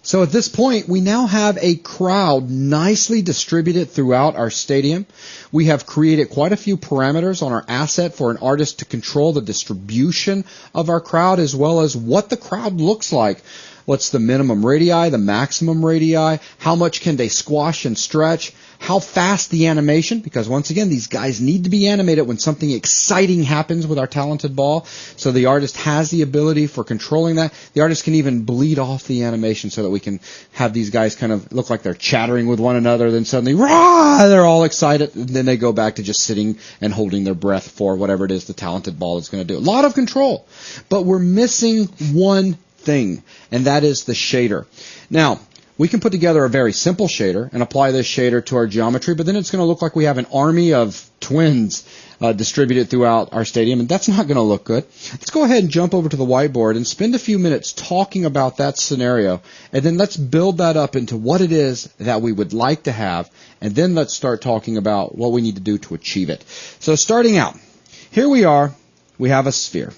So at this point, we now have a crowd nicely distributed throughout our stadium. We have created quite a few parameters on our asset for an artist to control the distribution of our crowd as well as what the crowd looks like. What's the minimum radii, the maximum radii, how much can they squash and stretch, how fast the animation, because once again, these guys need to be animated when something exciting happens with our talented ball. So the artist has the ability for controlling that. The artist can even bleed off the animation so that we can have these guys kind of look like they're chattering with one another, then suddenly, rah, they're all excited, and then they go back to just sitting and holding their breath for whatever it is the talented ball is going to do. A lot of control, but we're missing one thing, and that is the shader. Now, we can put together a very simple shader and apply this shader to our geometry, but then it's going to look like we have an army of twins distributed throughout our stadium, and that's not going to look good. Let's go ahead and jump over to the whiteboard and spend a few minutes talking about that scenario, and then let's build that up into what it is that we would like to have, and then let's start talking about what we need to do to achieve it. So starting out, here we are, we have a sphere.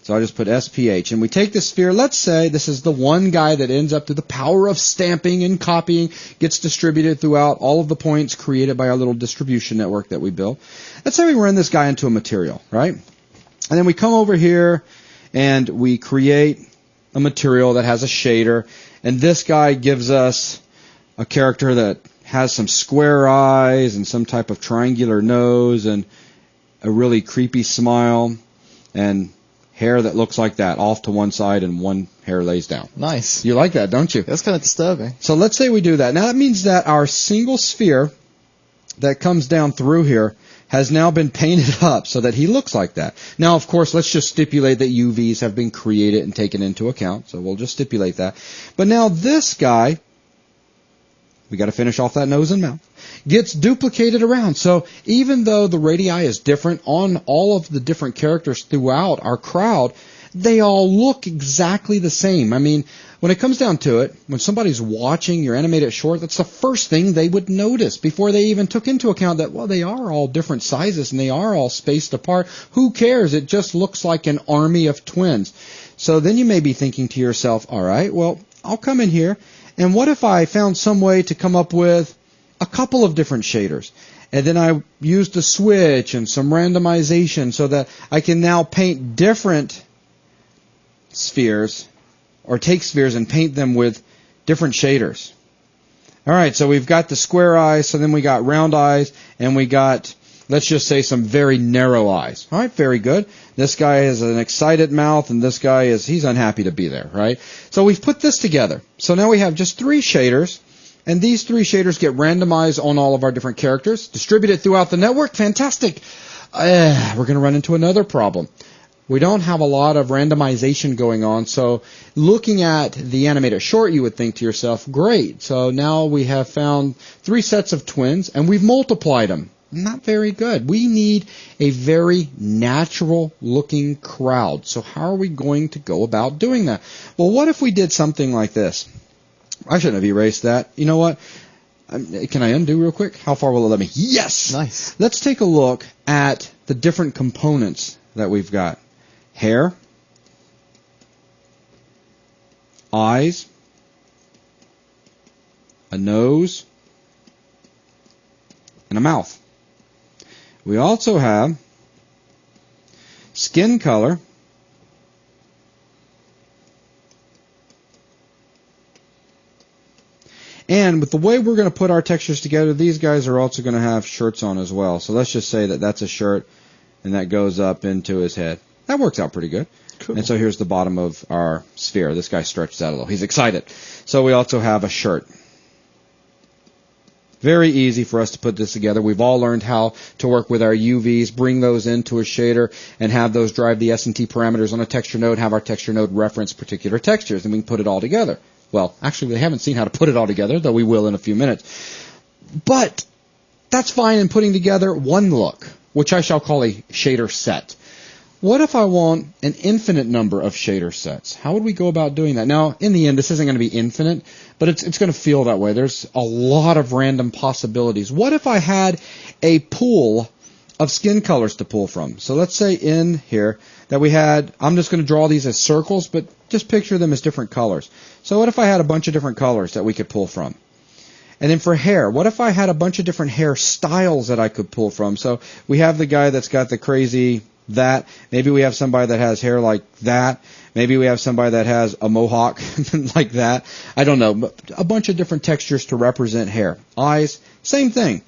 So I'll just put SPH, and we take the sphere, let's say this is the one guy that ends up through the power of stamping and copying, gets distributed throughout all of the points created by our little distribution network that we built. Let's say we run this guy into a material, right? And then we come over here and we create a material that has a shader, and this guy gives us a character that has some square eyes and some type of triangular nose and a really creepy smile and hair that looks like that, off to one side and one hair lays down. Nice. You like that, don't you? That's kind of disturbing. So let's say we do that. Now that means that our single sphere that comes down through here has now been painted up so that he looks like that. Now, of course, let's just stipulate that UVs have been created and taken into account. So we'll just stipulate that. But now this guy, we got to finish off that nose and mouth, gets duplicated around. So even though the radii is different on all of the different characters throughout our crowd, they all look exactly the same. I mean, when it comes down to it, when somebody's watching your animated short, that's the first thing they would notice before they even took into account that, well, they are all different sizes and they are all spaced apart. Who cares? It just looks like an army of twins. So then you may be thinking to yourself, all right, well, I'll come in here, and what if I found some way to come up with a couple of different shaders? And then I used a switch and some randomization so that I can now paint different spheres, or take spheres and paint them with different shaders. All right, so we've got the square eyes, so then we got round eyes, and we got, let's just say, some very narrow eyes. All right, very good. This guy has an excited mouth, and this guy he's unhappy to be there, right? So we've put this together. So now we have just 3 shaders, and these 3 shaders get randomized on all of our different characters, distributed throughout the network. Fantastic. We're going to run into another problem. We don't have a lot of randomization going on, so looking at the animated short, you would think to yourself, great, so now we have found 3 sets of twins, and we've multiplied them. Not very good. We need a very natural-looking crowd, so how are we going to go about doing that? Well, what if we did something like this? I shouldn't have erased that. You know what? Can I undo real quick? How far will it let me? Yes! Nice. Let's take a look at the different components that we've got. Hair, eyes, a nose, and a mouth. We also have skin color, and with the way we're going to put our textures together, these guys are also going to have shirts on as well. So let's just say that that's a shirt, and that goes up into his head. That works out pretty good. Cool. And so here's the bottom of our sphere. This guy stretches out a little. He's excited. So we also have a shirt. Very easy for us to put this together. We've all learned how to work with our UVs, bring those into a shader, and have those drive the S&T parameters on a texture node, have our texture node reference particular textures, and we can put it all together. Well, actually, we haven't seen how to put it all together, though we will in a few minutes. But that's fine in putting together one look, which I shall call a shader set. What if I want an infinite number of shader sets? How would we go about doing that? Now, in the end, this isn't going to be infinite, but it's going to feel that way. There's a lot of random possibilities. What if I had a pool of skin colors to pull from. So let's say in here that we had, I'm just going to draw these as circles, but just picture them as different colors. So what if I had a bunch of different colors that we could pull from? And then for hair, what if I had a bunch of different hair styles that I could pull from? So we have the guy that's got the crazy that. Maybe we have somebody that has hair like that. Maybe we have somebody that has a mohawk like that. I don't know. But a bunch of different textures to represent hair. Eyes, same thing.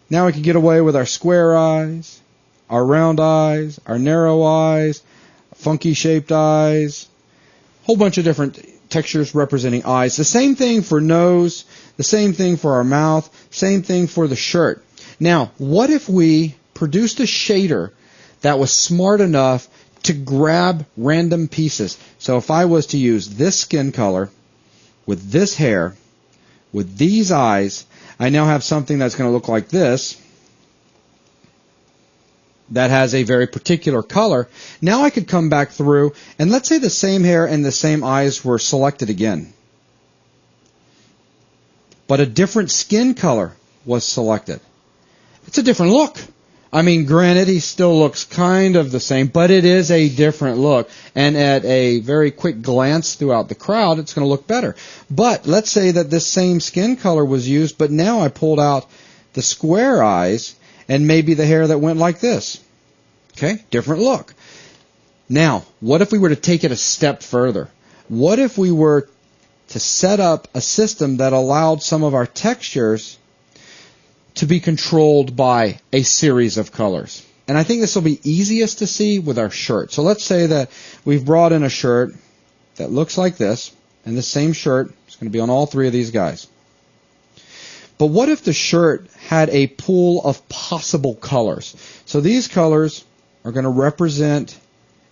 Now we can get away with our square eyes, our round eyes, our narrow eyes, funky shaped eyes, whole bunch of different textures representing eyes. The same thing for nose, the same thing for our mouth, same thing for the shirt. Now, what if we produced a shader that was smart enough to grab random pieces? So if I was to use this skin color with this hair, with these eyes, I now have something that's going to look like this that has a very particular color. Now I could come back through, and let's say the same hair and the same eyes were selected again, but a different skin color was selected. It's a different look. I mean, granted, he still looks kind of the same, but it is a different look. And at a very quick glance throughout the crowd, it's going to look better. But let's say that this same skin color was used, but now I pulled out the square eyes and maybe the hair that went like this. Okay, different look. Now, what if we were to take it a step further? What if we were to set up a system that allowed some of our textures to be controlled by a series of colors? And I think this will be easiest to see with our shirt. So let's say that we've brought in a shirt that looks like this, and this same shirt is going to be on all three of these guys. But what if the shirt had a pool of possible colors? So these colors are going to represent,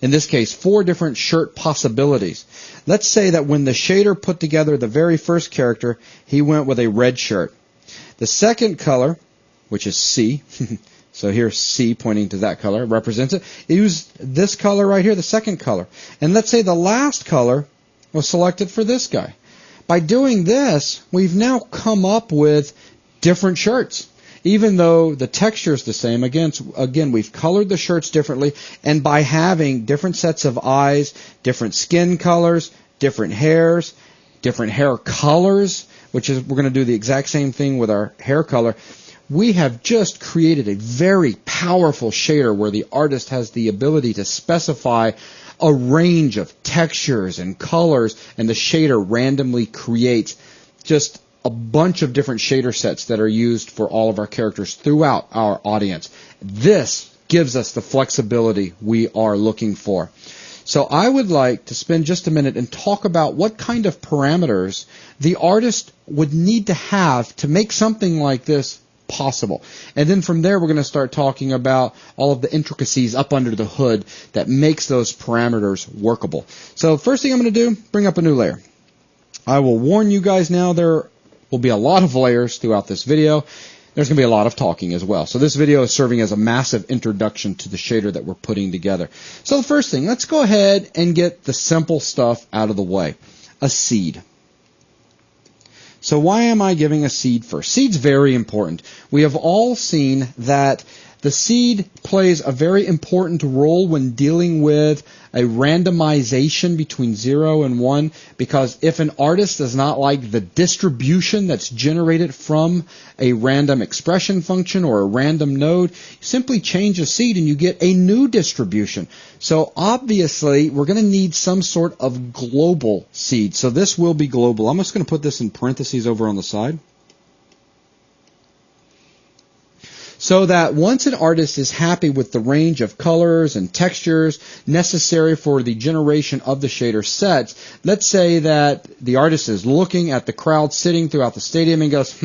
in this case, 4 different shirt possibilities. Let's say that when the shader put together the very first character, he went with a red shirt. The second color, which is C, so here's C pointing to that color, represents it. It used this color right here, the second color. And let's say the last color was selected for this guy. By doing this, we've now come up with different shirts. Even though the texture is the same, again, we've colored the shirts differently, and by having different sets of eyes, different skin colors, different hairs, different hair colors, which is, we're going to do the exact same thing with our hair color, we have just created a very powerful shader where the artist has the ability to specify a range of textures and colors, and the shader randomly creates just a bunch of different shader sets that are used for all of our characters throughout our audience. This gives us the flexibility we are looking for. So I would like to spend just a minute and talk about what kind of parameters the artist would need to have to make something like this possible. And then from there, we're going to start talking about all of the intricacies up under the hood that makes those parameters workable. So first thing I'm going to do, bring up a new layer. I will warn you guys now, there will be a lot of layers throughout this video. There's going to be a lot of talking as well. So this video is serving as a massive introduction to the shader that we're putting together. So the first thing, let's go ahead and get the simple stuff out of the way. A seed. So why am I giving a seed first? Seed's very important. We have all seen that the seed plays a very important role when dealing with a randomization between 0 and 1, because if an artist does not like the distribution that's generated from a random expression function or a random node, you simply change a seed and you get a new distribution. So obviously we're going to need some sort of global seed. So this will be global. I'm just going to put this in parentheses over on the side. So that once an artist is happy with the range of colors and textures necessary for the generation of the shader sets, let's say that the artist is looking at the crowd sitting throughout the stadium and goes,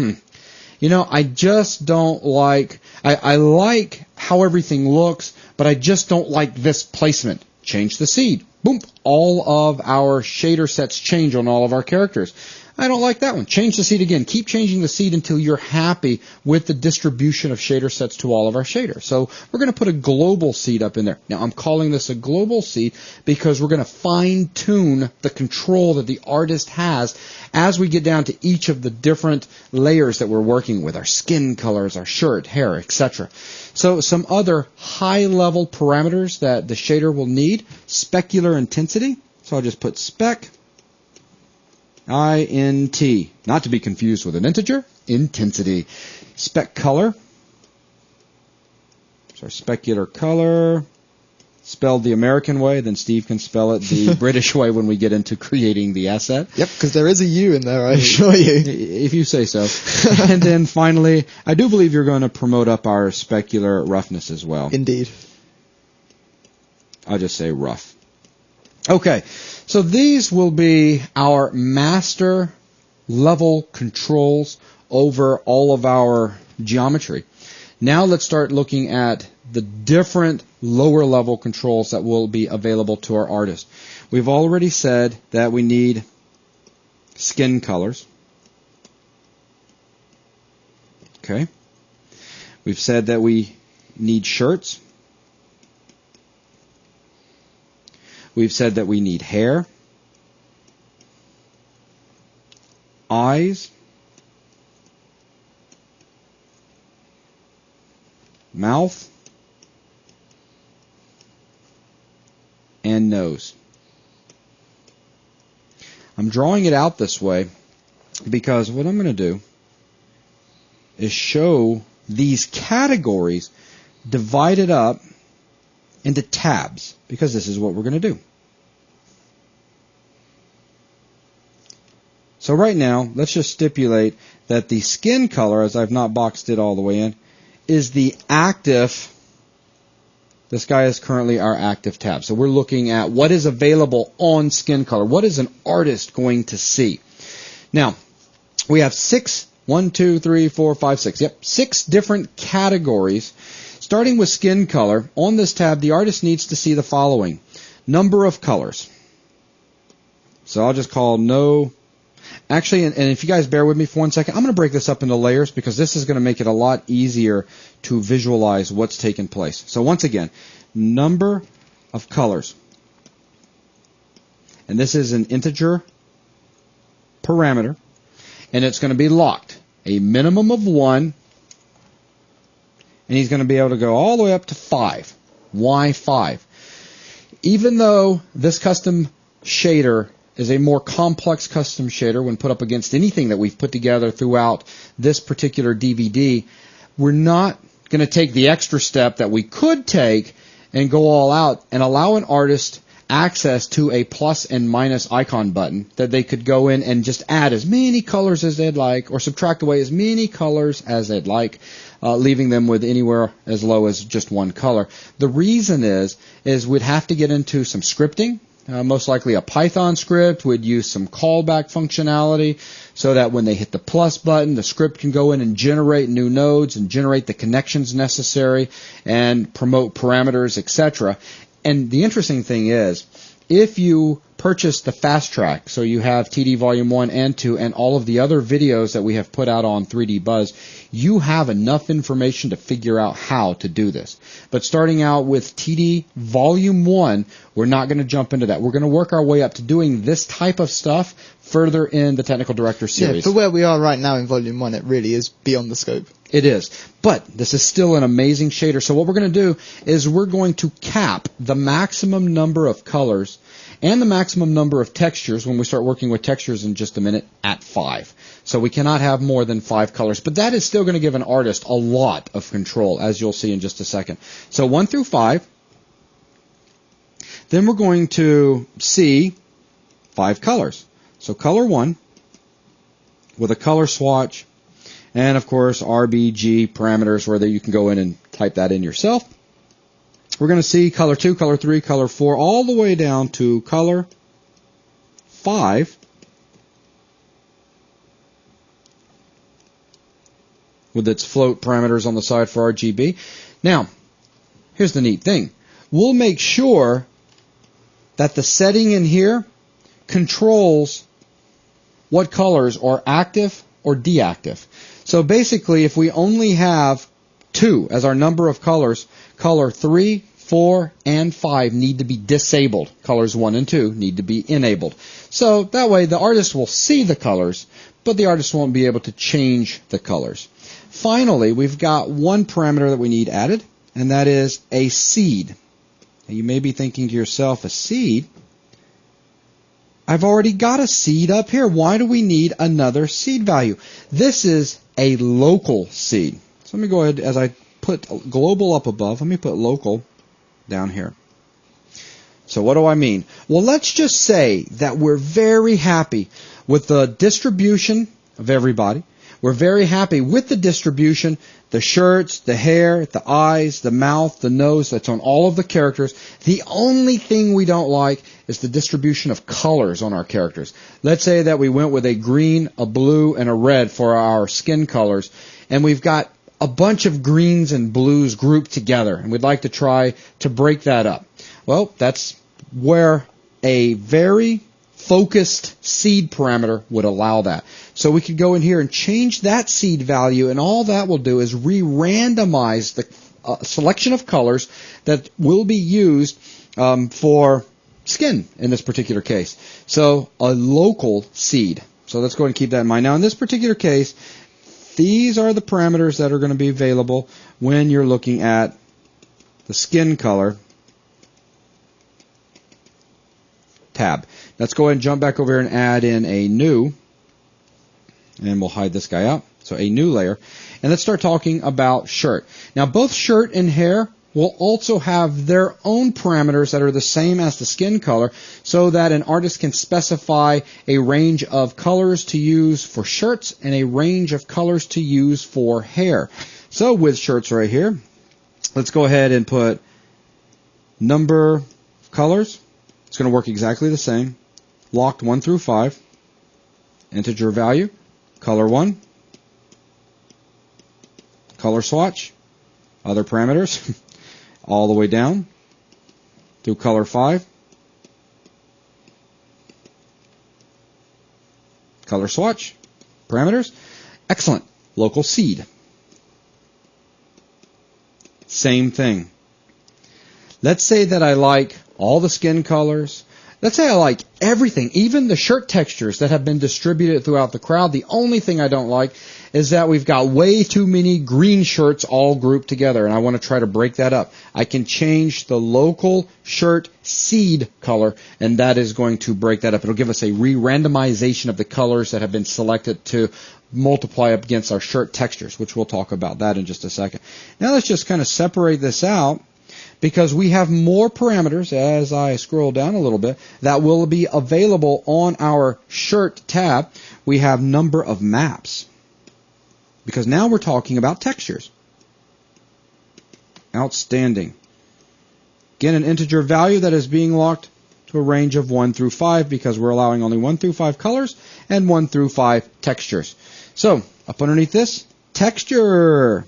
I just don't like, I like how everything looks, but I just don't like this placement. Change the seed. Boom. all of our shader sets change on all of our characters. I don't like that one. Change the seed again. Keep changing the seed until you're happy with the distribution of shader sets to all of our shaders. So we're going to put a global seed up in there. Now I'm calling this a global seed because we're going to fine tune the control that the artist has as we get down to each of the different layers that we're working with, our skin colors, our shirt, hair, etc. So some other high-level parameters that the shader will need: specular intensity. So I'll just put spec int, not to be confused with an integer, intensity. Spec color, so our specular color, spelled the American way, then Steve can spell it the British way when we get into creating the asset. Yep, because there is a U in there, I assure you. If you say so. And then finally, I do believe you're going to promote up our specular roughness as well. Indeed. I'll just say rough. Okay, so these will be our master level controls over all of our geometry. Now let's start looking at the different lower level controls that will be available to our artist. We've already said that we need skin colors. Okay. We've said that we need shirts. We've said that we need hair, eyes, mouth, and nose. I'm drawing it out this way because what I'm going to do is show these categories divided up into tabs, because this is what we're going to do. So right now, let's just stipulate that the skin color, as I've not boxed it all the way in, is the active. This guy is currently our active tab. So we're looking at what is available on skin color. What is an artist going to see? Now, we have 6 different categories. Starting with skin color, on this tab, the artist needs to see the following: number of colors. So I'll just call no. Actually, and if you guys bear with me for 1 second, I'm going to break this up into layers because this is going to make it a lot easier to visualize what's taking place. So once again, number of colors. And this is an integer parameter, and it's going to be locked. A minimum of 1. And he's going to be able to go all the way up to 5. Why 5? Even though this custom shader is a more complex custom shader when put up against anything that we've put together throughout this particular DVD, we're not going to take the extra step that we could take and go all out and allow an artist access to a plus and minus icon button that they could go in and just add as many colors as they'd like or subtract away as many colors as they'd like, leaving them with anywhere as low as just 1 color. The reason is we'd have to get into some scripting. Most likely a Python script would use some callback functionality so that when they hit the plus button, the script can go in and generate new nodes and generate the connections necessary and promote parameters, etc. And the interesting thing is, if you purchase the fast track, so you have TD Volume 1 and 2 and all of the other videos that we have put out on 3D Buzz, you have enough information to figure out how to do this. But starting out with TD Volume 1, we're not going to jump into that. We're going to work our way up to doing this type of stuff further in the Technical Director series. Yeah, for where we are right now in Volume 1, it really is beyond the scope. It is. But this is still an amazing shader. So what we're going to do is we're going to cap the maximum number of colors and the maximum number of textures when we start working with textures in just a minute at 5. So we cannot have more than 5 colors. But that is still going to give an artist a lot of control, as you'll see in just a second. So 1 through 5. Then we're going to see 5 colors. So color 1 with a color swatch. And, of course, RBG parameters where you can go in and type that in yourself. We're going to see color 2, color 3, color 4, all the way down to color 5. With its float parameters on the side for RGB. Now, here's the neat thing. We'll make sure that the setting in here controls what colors are active or deactive. So basically, if we only have 2 as our number of colors, color 3, 4, and 5 need to be disabled. Colors 1 and 2 need to be enabled. So that way the artist will see the colors, but the artist won't be able to change the colors. Finally, we've got one parameter that we need added, and that is a seed. Now you may be thinking to yourself, a seed? I've already got a seed up here. Why do we need another seed value? This is a local seed. So let me go ahead, as I put global up above, let me put local down here. So what do I mean? Well, let's just say that we're very happy with the distribution of everybody. We're very happy with the distribution, the shirts, the hair, the eyes, the mouth, the nose, that's on all of the characters. The only thing we don't like is the distribution of colors on our characters. Let's say that we went with a green, a blue, and a red for our skin colors, and we've got a bunch of greens and blues grouped together, and we'd like to try to break that up. Well, that's where a very focused seed parameter would allow that. So we could go in here and change that seed value, and all that will do is re-randomize the selection of colors that will be used for skin in this particular case. So a local seed. So let's go ahead and keep that in mind. Now in this particular case, these are the parameters that are going to be available when you're looking at the skin color tab. Let's go ahead and jump back over here and add in a new, and we'll hide this guy out. So a new layer. And let's start talking about shirt. Now both shirt and hair will also have their own parameters that are the same as the skin color, so that an artist can specify a range of colors to use for shirts and a range of colors to use for hair. So with shirts right here, let's go ahead and put number of colors. It's going to work exactly the same. Locked 1 through 5. Integer value. Color 1. Color swatch. Other parameters. All the way down through color 5. Color swatch. Parameters. Excellent. Local seed. Same thing. Let's say that I like all the skin colors. Let's say I like everything, even the shirt textures that have been distributed throughout the crowd. The only thing I don't like is that we've got way too many green shirts all grouped together, and I want to try to break that up. I can change the local shirt seed color, and that is going to break that up. It'll give us a re-randomization of the colors that have been selected to multiply up against our shirt textures, which we'll talk about that in just a second. Now let's just kind of separate this out, because we have more parameters, as I scroll down a little bit, that will be available on our shirt tab. We have number of maps, because now we're talking about textures. Outstanding. Again, an integer value that is being locked to a range of 1 through 5, because we're allowing only 1 through 5 colors and 1 through 5 textures. So, up underneath this, texture.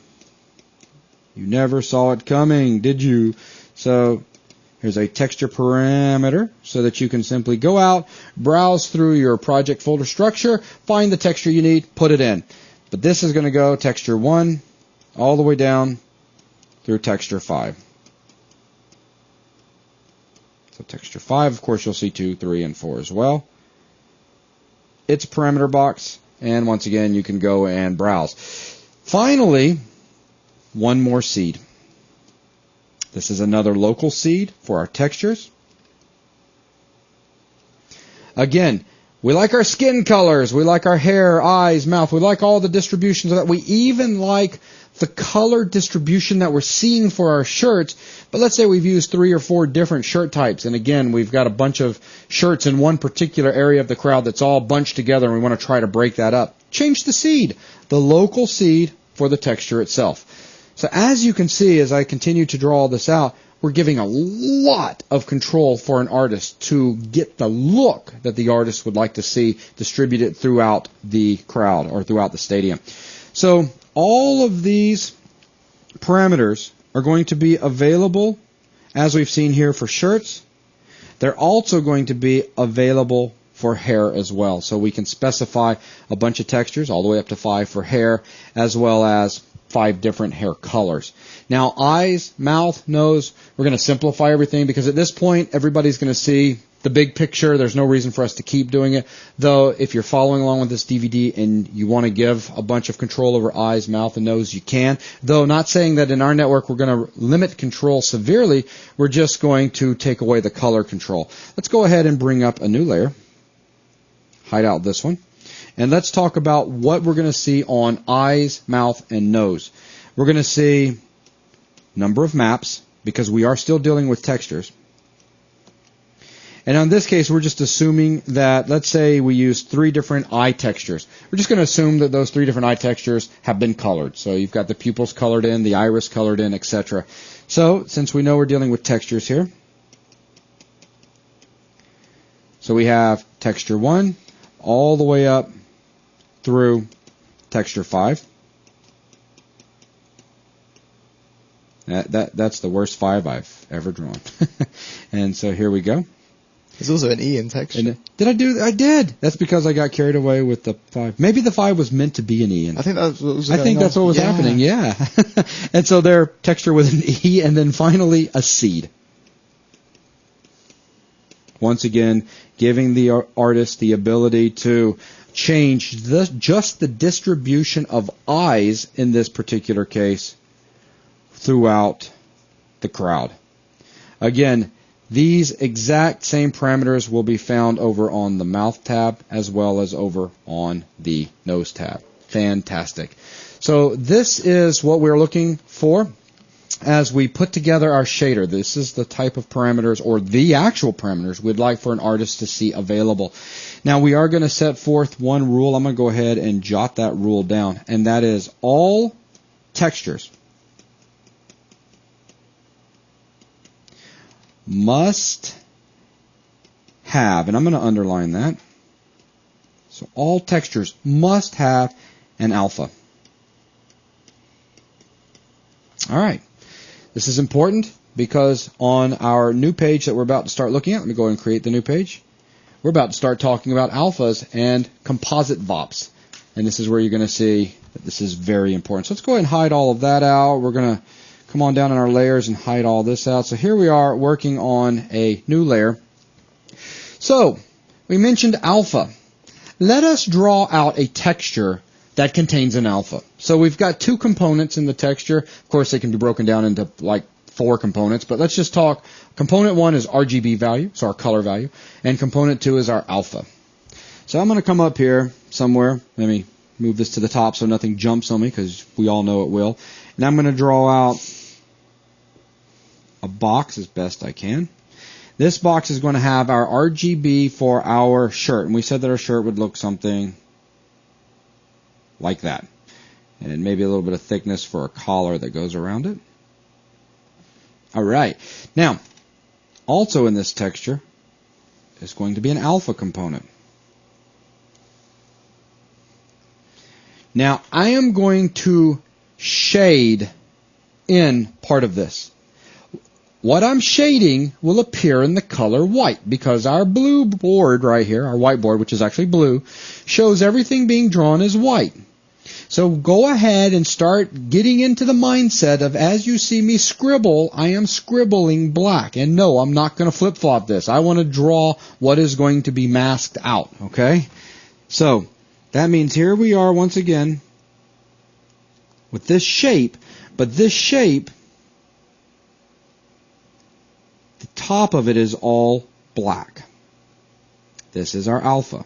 You never saw it coming, did you? So here's a texture parameter so that you can simply go out, browse through your project folder structure, find the texture you need, put it in. But this is going to go texture 1 all the way down through texture 5. So texture 5, of course, you'll see 2, 3, and 4 as well. It's a parameter box, and once again, you can go and browse. Finally, one more seed. This is another local seed for our textures. Again, we like our skin colors, we like our hair, eyes, mouth, we like all the distributions of that. We even like the color distribution that we're seeing for our shirts. But let's say we've used 3 or 4 different shirt types, and again, we've got a bunch of shirts in one particular area of the crowd that's all bunched together, and we want to try to break that up. Change the seed, the local seed for the texture itself. So as you can see, as I continue to draw this out, we're giving a lot of control for an artist to get the look that the artist would like to see distributed throughout the crowd or throughout the stadium. So all of these parameters are going to be available, as we've seen here, for shirts. they're also going to be available for hair as well. So we can specify a bunch of textures, all the way up to 5 for hair, as well as 5 different hair colors. Now, eyes, mouth, nose, we're going to simplify everything because at this point, everybody's going to see the big picture. There's no reason for us to keep doing it. Though, if you're following along with this DVD and you want to give a bunch of control over eyes, mouth, and nose, you can. Though, not saying that in our network we're going to limit control severely. We're just going to take away the color control. Let's go ahead and bring up a new layer. Hide out this one. And let's talk about what we're going to see on eyes, mouth, and nose. We're going to see number of maps because we are still dealing with textures. And in this case, we're just assuming that, let's say we use 3 different eye textures. We're just going to assume that those 3 different eye textures have been colored. So you've got the pupils colored in, the iris colored in, etc. So since we know we're dealing with textures here, so we have texture 1 all the way up through texture 5. That's the worst 5 I've ever drawn. And so here we go. There's also an E in texture. And did I do that? I did. That's because I got carried away with the 5. Maybe the 5 was meant to be an E. I think that's what was happening, yeah. And so their texture was an E, and then finally a seed. Once again, giving the artist the ability to change just the distribution of eyes in this particular case throughout the crowd. Again, these exact same parameters will be found over on the mouth tab as well as over on the nose tab. Fantastic. So this is what we're looking for as we put together our shader. This is the type of parameters or the actual parameters we'd like for an artist to see available. Now we are going to set forth one rule. I'm going to go ahead and jot that rule down, and that is all textures must have, and I'm going to underline that, so all textures must have an alpha. All right. This is important because on our new page that we're about to start looking at, let me go ahead and create the new page. We're about to start talking about alphas and composite VOPs. And this is where you're going to see that this is very important. So let's go ahead and hide all of that out. We're going to come on down in our layers and hide all this out. So here we are working on a new layer. So we mentioned alpha. Let us draw out a texture that contains an alpha. So we've got 2 components in the texture. Of course, they can be broken down into like 4 components, but let's just talk. Component 1 is RGB value, so our color value, and component 2 is our alpha. So I'm going to come up here somewhere. Let me move this to the top so nothing jumps on me because we all know it will. And I'm going to draw out a box as best I can. This box is going to have our RGB for our shirt, and we said that our shirt would look something like that. And then maybe a little bit of thickness for a collar that goes around it. All right. Now, also in this texture is going to be an alpha component. Now, I am going to shade in part of this. What I'm shading will appear in the color white because our blue board right here, our whiteboard, which is actually blue, shows everything being drawn as white. So go ahead and start getting into the mindset of as you see me scribble, I am scribbling black. And no, I'm not going to flip-flop this. I want to draw what is going to be masked out, okay? So that means here we are once again with this shape, but this shape, the top of it is all black. This is our alpha.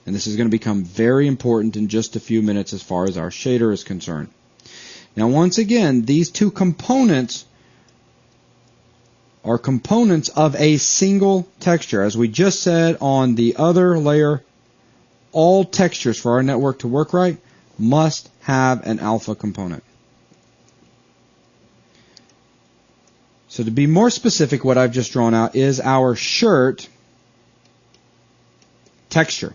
And this is going to become very important in just a few minutes as far as our shader is concerned. Now, once again, these 2 components are components of a single texture. As we just said on the other layer, all textures for our network to work right must have an alpha component. So to be more specific, what I've just drawn out is our shirt texture.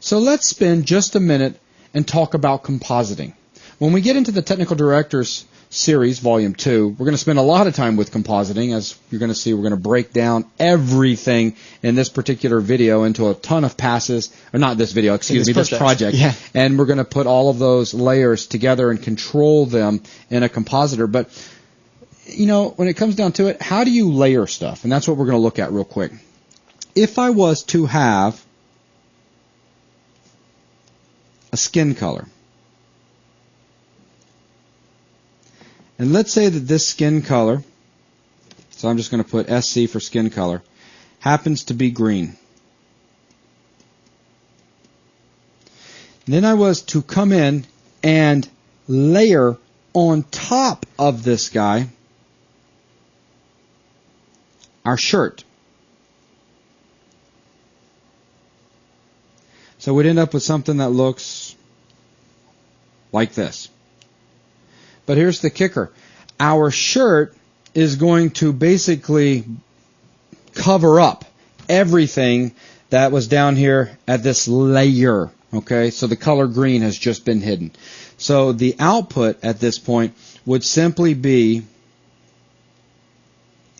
So let's spend just a minute and talk about compositing. When we get into the technical director's series, Volume 2. We're going to spend a lot of time with compositing. As you're going to see, we're going to break down everything in this particular video into a ton of passes, or not this video, excuse me, this project. Yeah. And we're going to put all of those layers together and control them in a compositor. But, you know, when it comes down to it, how do you layer stuff? And that's what we're going to look at real quick. If I was to have a skin color, and let's say that this skin color, so I'm just going to put SC for skin color, happens to be green. And then I was to come in and layer on top of this guy our shirt. So we'd end up with something that looks like this. But here's the kicker. Our shirt is going to basically cover up everything that was down here at this layer. Okay, so the color green has just been hidden. So the output at this point would simply be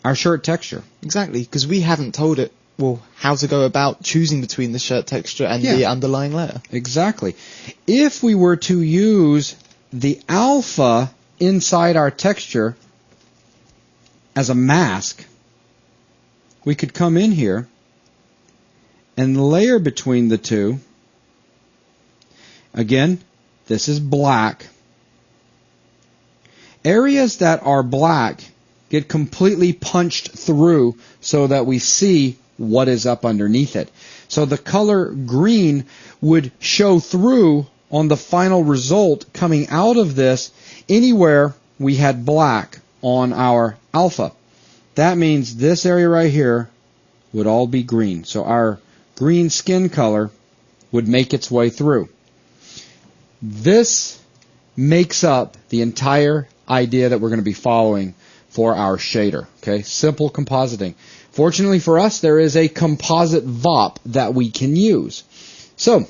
our shirt texture. Exactly, because we haven't told it, well, how to go about choosing between the shirt texture and the underlying layer. Exactly. If we were to use the alpha inside our texture as a mask, we could come in here and layer between the two. Again, this is black. Areas that are black get completely punched through so that we see what is up underneath it. So the color green would show through on the final result coming out of this anywhere we had black on our alpha. That means this area right here would all be green. So our green skin color would make its way through. This makes up the entire idea that we're going to be following for our shader. Okay, simple compositing. Fortunately for us, there is a composite VOP that we can use. So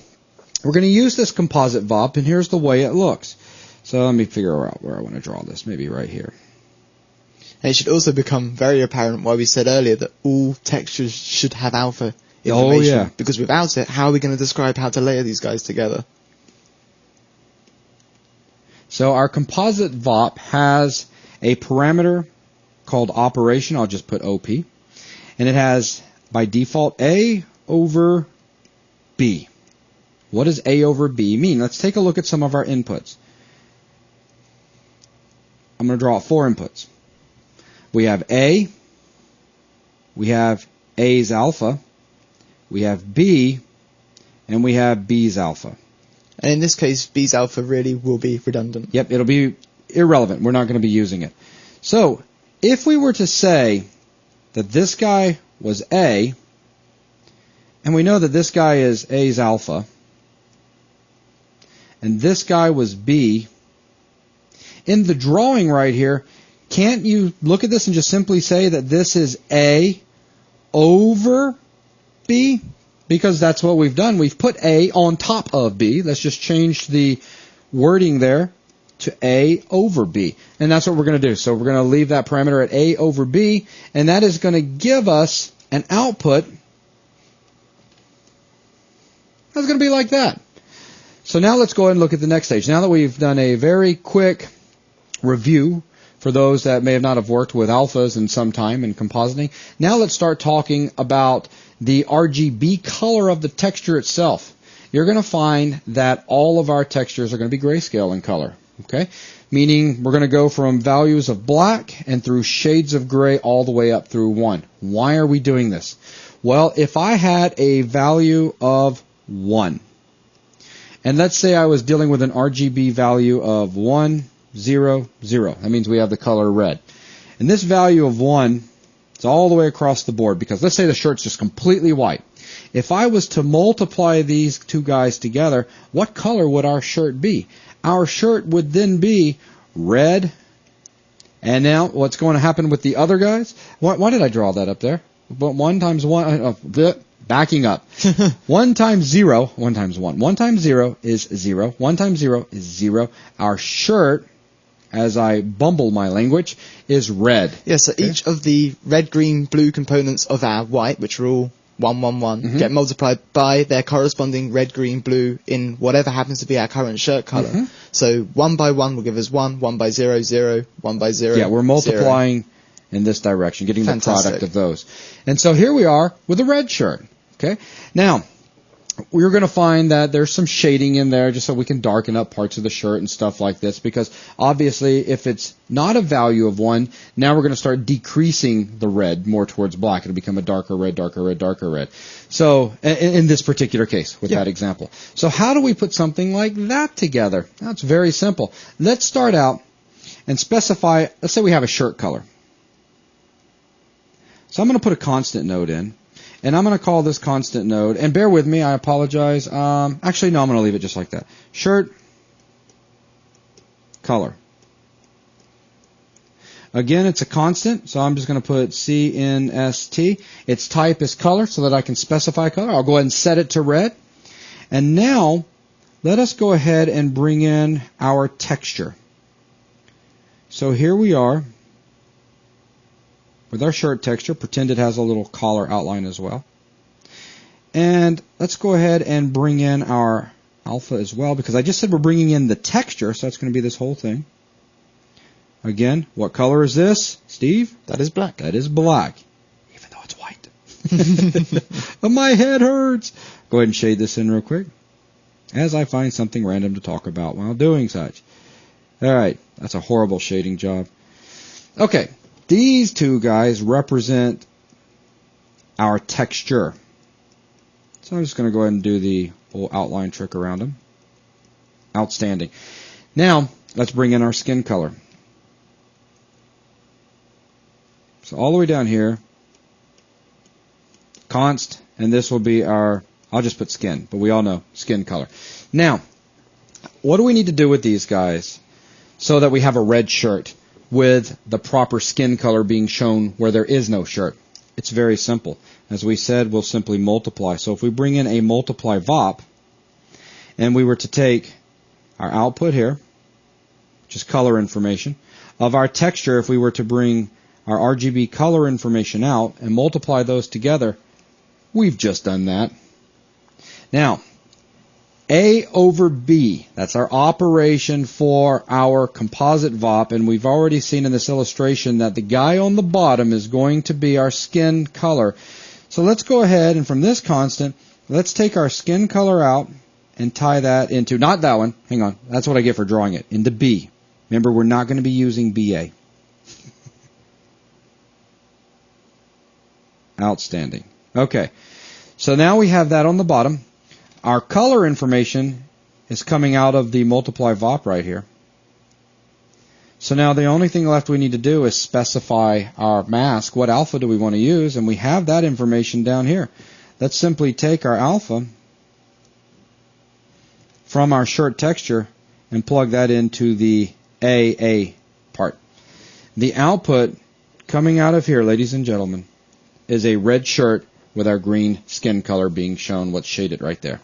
we're going to use this composite VOP, and here's the way it looks. So let me figure out where I want to draw this. Maybe right here. And it should also become very apparent why we said earlier that all textures should have alpha information. Oh, yeah. Because without it, how are we going to describe how to layer these guys together? So our composite VOP has a parameter called operation. I'll just put OP. And it has, by default, A over B. What does A over B mean? Let's take a look at some of our inputs. I'm going to draw 4 inputs. We have A. We have A's alpha. We have B. And we have B's alpha. And in this case, B's alpha really will be redundant. Yep, it'll be irrelevant. We're not going to be using it. So, if we were to say that this guy was A, and we know that this guy is A's alpha, and this guy was B, in the drawing right here, can't you look at this and just simply say that this is A over B? Because that's what we've done. We've put A on top of B. Let's just change the wording there to A over B. And that's what we're going to do. So we're going to leave that parameter at A over B, and that is going to give us an output that's going to be like that. So now let's go ahead and look at the next stage. Now that we've done a very quick review for those that may have not have worked with alphas in some time in compositing, now let's start talking about the RGB color of the texture itself. You're going to find that all of our textures are going to be grayscale in color. Okay? Meaning we're going to go from values of black and through shades of gray all the way up through 1. Why are we doing this? Well, if I had a value of 1, and let's say I was dealing with an RGB value of 1, 0, 0. That means we have the color red. And this value of 1 is all the way across the board, because let's say the shirt's just completely white. If I was to multiply these two guys together, what color would our shirt be? Our shirt would then be red. And now what's going to happen with the other guys? Why did I draw that up there? But 1 times 1, backing up. 1 times 0, 1 times 1. 1 times 0 is 0. 1 times 0 is 0. Our shirt as I bumble my language, is red. Yeah, so each of the red, green, blue components of our white, which are all 1, 1, 1, get multiplied by their corresponding red, green, blue in whatever happens to be our current shirt color. So 1 by 1 will give us 1, 1 by 0, 0, 1 by 0. Yeah, we're multiplying in this direction, getting the product of those. And so here we are with a red shirt. Okay. Now, we're going to find that there's some shading in there just so we can darken up parts of the shirt and stuff like this, because obviously if it's not a value of 1, now we're going to start decreasing the red more towards black. It'll become a darker red, darker red, darker red. So in this particular case with that example. So how do we put something like that together? That's very simple. Let's start out and specify, let's say we have a shirt color. So I'm going to put a constant node in. And I'm going to call this constant node, and bear with me, I apologize. Actually, no, I'm going to leave it just like that. Shirt color. Again, it's a constant, so I'm just going to put CNST. Its type is color, so that I can specify color. I'll go ahead and set it to red. And now, let us go ahead and bring in our texture. So here we are with our shirt texture. Pretend it has a little collar outline as well. And let's go ahead and bring in our alpha as well, because I just said we're bringing in the texture, so that's going to be this whole thing. Again, what color is this, Steve? That is black. That is black, even though it's white. My head hurts. Go ahead and shade this in real quick, as I find something random to talk about while doing such. All right, that's a horrible shading job. Okay. These two guys represent our texture. So I'm just going to go ahead and do the whole outline trick around them. Outstanding. Now, let's bring in our skin color. So all the way down here, const, and this will be our, I'll just put skin, but we all know skin color. Now, what do we need to do with these guys so that we have a red shirt with the proper skin color being shown where there is no shirt? It's very simple. As we said, we'll simply multiply. So if we bring in a multiply VOP, and we were to take our output here, which is color information, of our texture, if we were to bring our RGB color information out and multiply those together, we've just done that. Now, A over B, that's our operation for our composite VOP, and we've already seen in this illustration that the guy on the bottom is going to be our skin color. So let's go ahead, and from this constant, let's take our skin color out and tie that into, not that one, hang on, that's what I get for drawing it, into B. Remember, we're not going to be using BA. Outstanding. Okay, so now we have that on the bottom. Our color information is coming out of the multiply VOP right here. So now the only thing left we need to do is specify our mask. What alpha do we want to use? And we have that information down here. Let's simply take our alpha from our shirt texture and plug that into the AA part. The output coming out of here, ladies and gentlemen, is a red shirt with our green skin color being shown, what's shaded right there.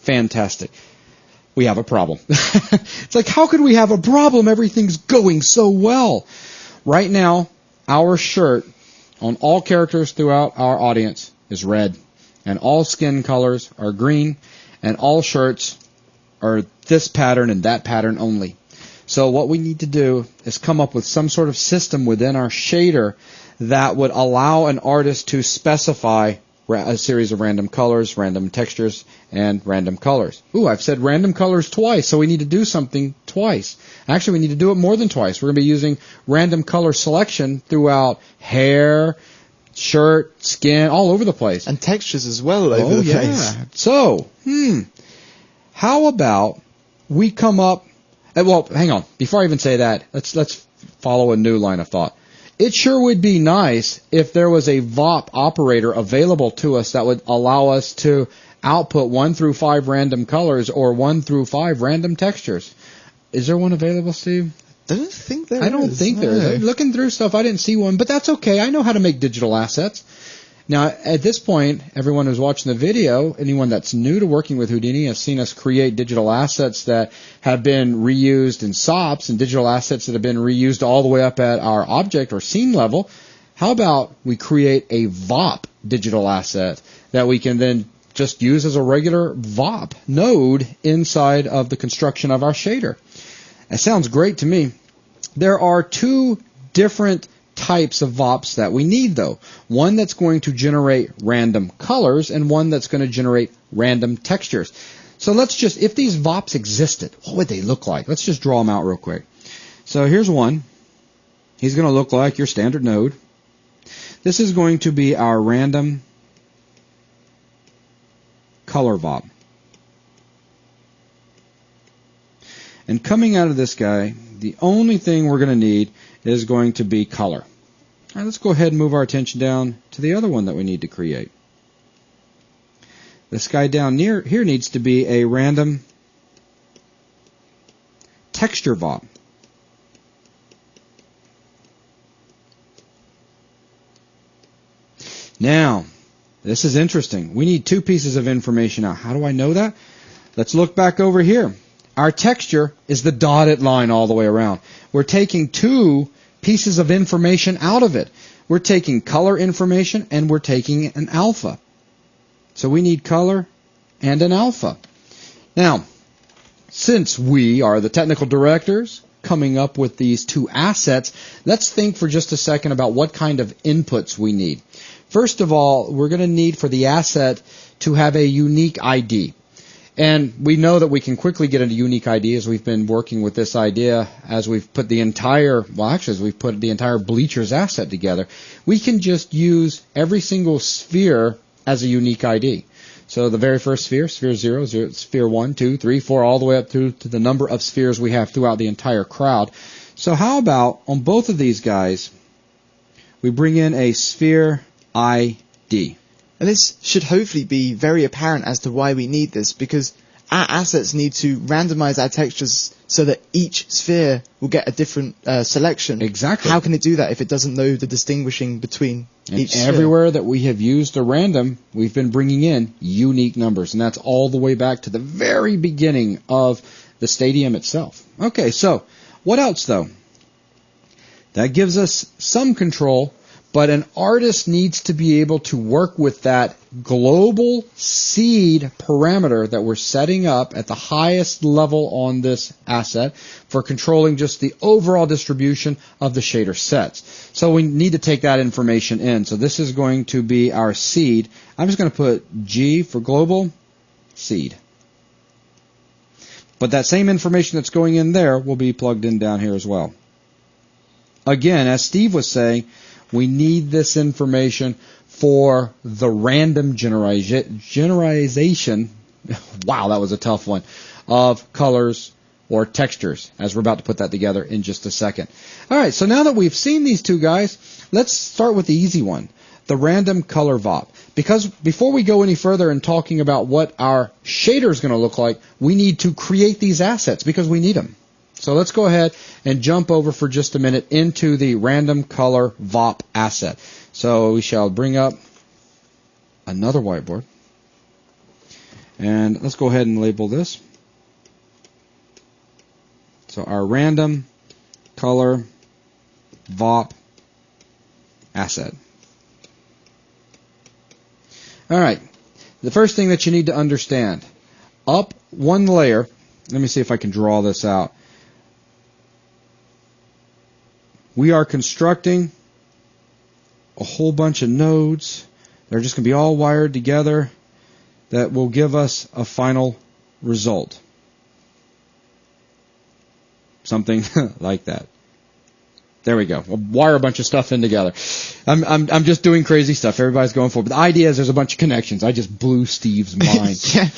Fantastic. We have a problem. It's like, how could we have a problem? Everything's going so well. Right now, our shirt on all characters throughout our audience is red, and all skin colors are green, and all shirts are this pattern and that pattern only. So what we need to do is come up with some sort of system within our shader that would allow an artist to specify a series of random colors, random textures, and random colors. Ooh, I've said random colors twice, so we need to do something twice. Actually, we need to do it more than twice. We're going to be using random color selection throughout hair, shirt, skin, all over the place. And textures as well over the place. So, how about we come up, well, hang on. Before I even say that, let's follow a new line of thought. It sure would be nice if there was a VOP operator available to us that would allow us to output 1 through 5 random colors or 1 through 5 random textures. Is there one available, Steve? I don't think there is. I don't think there is. Looking through stuff, I didn't see one, but that's okay. I know how to make digital assets. Now, at this point, everyone who's watching the video, anyone that's new to working with Houdini, has seen us create digital assets that have been reused in SOPs and digital assets that have been reused all the way up at our object or scene level. How about we create a VOP digital asset that we can then just use as a regular VOP node inside of the construction of our shader? That sounds great to me. There are two different types of VOPs that we need, though. One that's going to generate random colors and one that's going to generate random textures. So let's just, if these VOPs existed, what would they look like? Let's just draw them out real quick. So here's one. He's going to look like your standard node. This is going to be our random color VOP. And coming out of this guy, the only thing we're going to need is going to be color. All right, let's go ahead and move our attention down to the other one that we need to create. This guy down near here needs to be a random texture VOP. Now, this is interesting. We need two pieces of information now. How do I know that? Let's look back over here. Our texture is the dotted line all the way around. We're taking two pieces of information out of it. We're taking color information and we're taking an alpha. So we need color and an alpha. Now, since we are the technical directors coming up with these two assets, let's think for just a second about what kind of inputs we need. First of all, we're going to need for the asset to have a unique ID. And we know that we can quickly get a unique ID as we've been working with this idea as we've put the entire, well actually as we've put the entire Bleachers asset together. We can just use every single sphere as a unique ID. So the very first sphere, sphere 0, sphere 1, 2, 3, 4, all the way up to the number of spheres we have throughout the entire crowd. So how about on both of these guys, we bring in a sphere ID. And this should hopefully be very apparent as to why we need this, because our assets need to randomize our textures so that each sphere will get a different selection. Exactly. How can it do that if it doesn't know the distinguishing between each sphere? Everywhere that we have used a random, we've been bringing in unique numbers, and that's all the way back to the very beginning of the stadium itself. Okay, so what else though? That gives us some control. But an artist needs to be able to work with that global seed parameter that we're setting up at the highest level on this asset for controlling just the overall distribution of the shader sets. So we need to take that information in. So this is going to be our seed. I'm just going to put G for global seed. But that same information that's going in there will be plugged in down here as well. Again, as Steve was saying, we need this information for the random generalization, wow, that was a tough one, of colors or textures, as we're about to put that together in just a second. All right, so now that we've seen these two guys, let's start with the easy one, the random color VOP. Because before we go any further in talking about what our shader is going to look like, we need to create these assets because we need them. So let's go ahead and jump over for just a minute into the random color VOP asset. So we shall bring up another whiteboard. And let's go ahead and label this. So our random color VOP asset. All right. The first thing that you need to understand, up one layer, let me see if I can draw this out. We are constructing a whole bunch of nodes. They're just going to be all wired together that will give us a final result. Something like that. There we go. We'll wire a bunch of stuff in together. I'm just doing crazy stuff. Everybody's going for it. But the idea is there's a bunch of connections. I just blew Steve's mind. Yeah.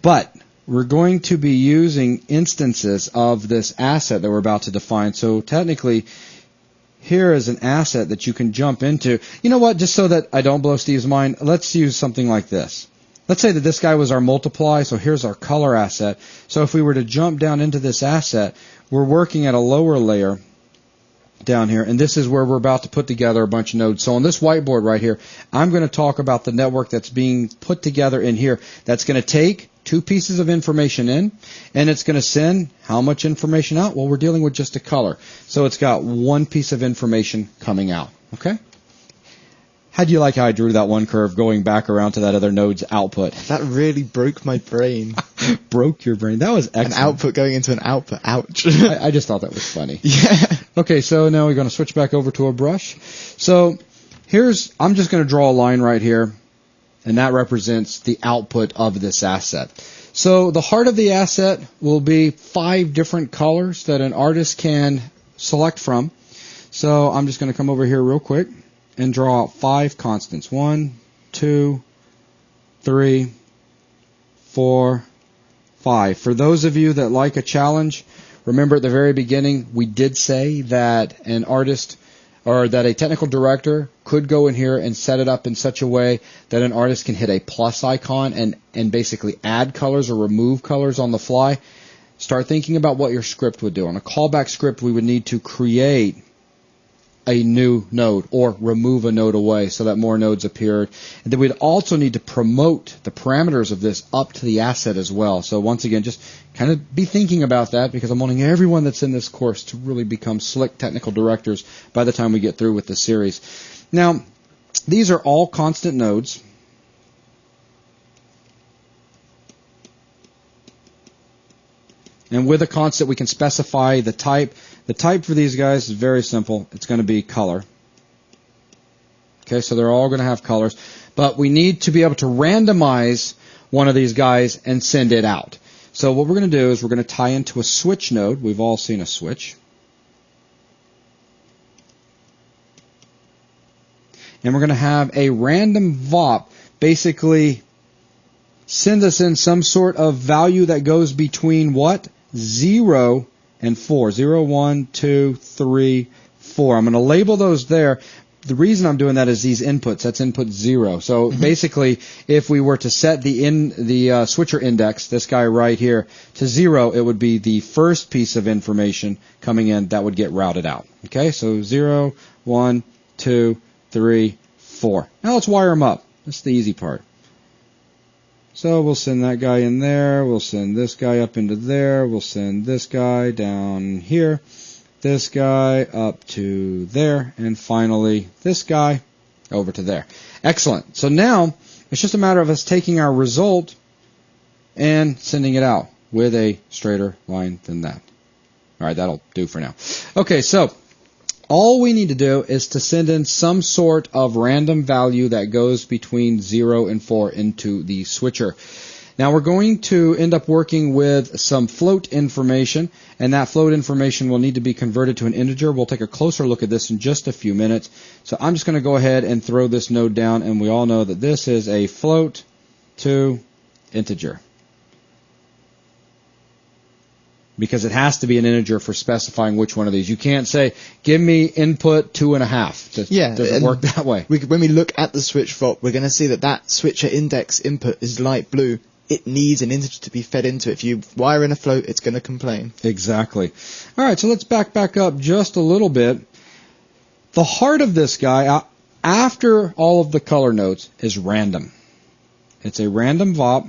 But we're going to be using instances of this asset that we're about to define. So technically, here is an asset that you can jump into. You know what? Just so that I don't blow Steve's mind, let's use something like this. Let's say that this guy was our multiply, so here's our color asset. So if we were to jump down into this asset, we're working at a lower layer. down here, and this is where we're about to put together a bunch of nodes. So on this whiteboard right here, I'm going to talk about the network that's being put together in here that's going to take 2 pieces of information in, and it's going to send how much information out? Well, we're dealing with just a color. So it's got 1 piece of information coming out. Okay? How do you like how I drew that one curve going back around to that other node's output? That really broke my brain. Broke your brain. That was excellent. An output going into an output. Ouch. I just thought that was funny. Yeah. Okay, so now we're going to switch back over to a brush. So I'm just going to draw a line right here, and that represents the output of this asset. So the heart of the asset will be 5 different colors that an artist can select from. So I'm just going to come over here real quick and draw out 5 constants. 1, 2, 3, 4, 5. For those of you that like a challenge, remember at the very beginning we did say that an artist or that a technical director could go in here and set it up in such a way that an artist can hit a plus icon and basically add colors or remove colors on the fly. Start thinking about what your script would do. On a callback script, we would need to create a new node or remove a node away so that more nodes appeared. And then we'd also need to promote the parameters of this up to the asset as well. So once again, just kind of be thinking about that, because I'm wanting everyone that's in this course to really become slick technical directors by the time we get through with the series. Now, these are all constant nodes. And with a constant, we can specify the type. The type for these guys is very simple. It's going to be color. Okay, so they're all going to have colors. But we need to be able to randomize one of these guys and send it out. So what we're going to do is we're going to tie into a switch node. We've all seen a switch. And we're going to have a random VOP basically send us in some sort of value that goes between what? 0 and 4. 0, 1, 2, 3, 4. I'm going to label those there. The reason I'm doing that is these inputs. That's input 0. So basically, if we were to set the switcher index, this guy right here, to 0, it would be the first piece of information coming in that would get routed out. Okay, so 0, 1, 2, 3, 4. Now let's wire them up. That's the easy part. So we'll send that guy in there, we'll send this guy up into there, we'll send this guy down here, this guy up to there, and finally this guy over to there. Excellent. So now it's just a matter of us taking our result and sending it out with a straighter line than that. All right, that'll do for now. Okay, so all we need to do is to send in some sort of random value that goes between 0 and 4 into the switcher. Now we're going to end up working with some float information, and that float information will need to be converted to an integer. We'll take a closer look at this in just a few minutes. So I'm just going to go ahead and throw this node down, and we all know that this is a float to integer, because it has to be an integer for specifying which one of these. You can't say, give me input 2.5. Yeah, it doesn't work that way. When we look at the switch VOP, we're going to see that switcher index input is light blue. It needs an integer to be fed into it. If you wire in a float, it's going to complain. Exactly. All right, so let's back up just a little bit. The heart of this guy, after all of the color nodes, is random. It's a random VOP.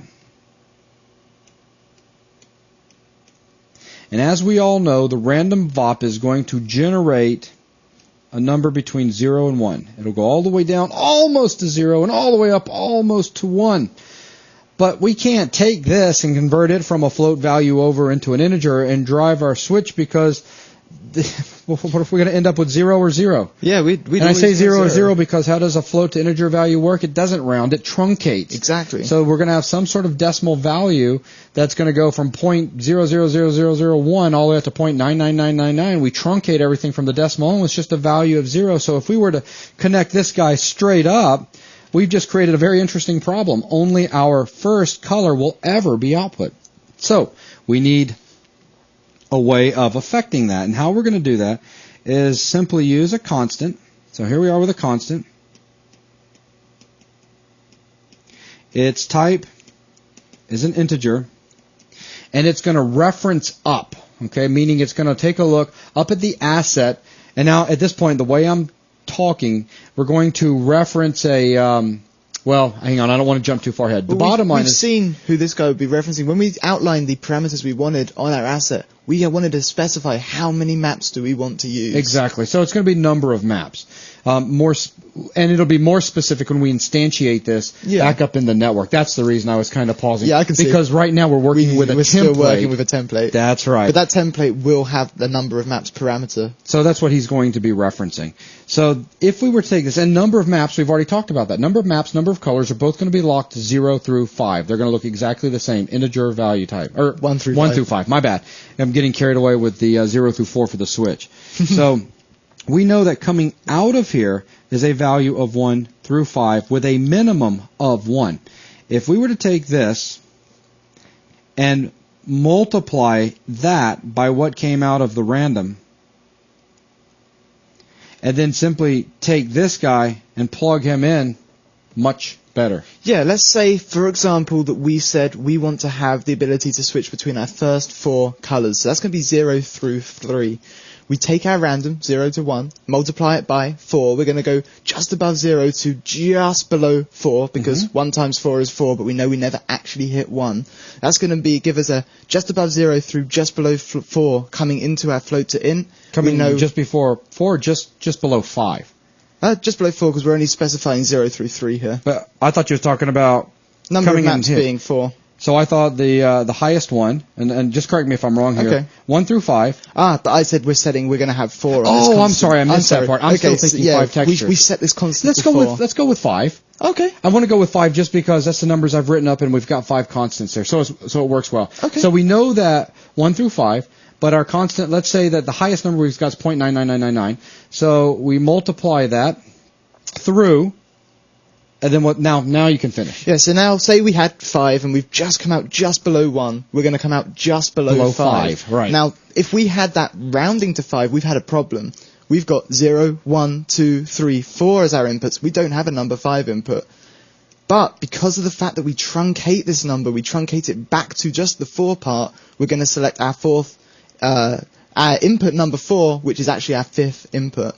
And as we all know, the random VOP is going to generate a number between 0 and 1. It'll go all the way down almost to 0 and all the way up almost to 1. But we can't take this and convert it from a float value over into an integer and drive our switch, because what if we're going to end up with 0 or 0? Yeah, and I say 0 or 0 because how does a float to integer value work? It doesn't round, it truncates. Exactly. So we're going to have some sort of decimal value that's going to go from 0.000001 all the way up to 0.99999. We truncate everything from the decimal, and it's just a value of 0. So if we were to connect this guy straight up, we've just created a very interesting problem. Only our first color will ever be output. So we need a way of affecting that. And how we're going to do that is simply use a constant. So here we are with a constant. Its type is an integer, and it's going to reference up, okay, meaning it's going to take a look up at the asset And now at this point, the way I'm talking, we're going to reference a. Well, hang on, I don't want to jump too far ahead. The bottom line is... We've seen who this guy would be referencing. When we outlined the parameters we wanted on our asset, we wanted to specify how many maps do we want to use. Exactly. So it's going to be number of maps. And it'll be more specific when we instantiate this back up in the network. That's the reason I was kind of pausing. Yeah, I can see. Because right now we're working with a template. We're still working with a template. That's right. But that template will have the number of maps parameter. So that's what he's going to be referencing. So if we were to take this, and number of maps, we've already talked about that. Number of maps, number of colors are both going to be locked 0 through 5. They're going to look exactly the same, integer value type. Or 1 through 1 5. through 5. My bad. I'm getting carried away with the 0 through 4 for the switch. So we know that coming out of here is a value of 1 through 5 with a minimum of 1. If we were to take this and multiply that by what came out of the random, and then simply take this guy and plug him in, much better. Yeah, let's say, for example, that we said we want to have the ability to switch between our first 4 colors. So that's going to be 0 through 3. We take our random, 0 to 1, multiply it by 4. We're going to go just above 0 to just below 4, because 1 times 4 is 4, but we know we never actually hit 1. That's going to give us a just above 0 through just below 4 coming into our float to int. Coming just before 4, just below 5. Just below 4, because we're only specifying 0 through 3 here. But I thought you were talking about number coming of maps in here. being 4. So I thought the highest one, and just correct me if I'm wrong here, Okay. 1 through 5. But I said we're going to have 4 on this Oh, constant. I'm sorry, I missed that part. I'm still thinking 5 textures. We set this constant Let's go with 5. Okay. I want to go with 5 just because that's the numbers I've written up, and we've got 5 constants there, so it works well. Okay. So we know that 1 through 5, but our constant, let's say that the highest number we've got is 0.99999. So we multiply that through, and then what? Now you can finish. Yeah. So now, say we had 5, and we've just come out just below 1. We're going to come out just below 5. Right. Now, if we had that rounding to 5, we've had a problem. We've got 0, 1, 2, 3, 4 as our inputs. We don't have a number 5 input. But because of the fact that we truncate this number, we truncate it back to just the 4 part, we're going to select our our input number 4, which is actually our 5th input.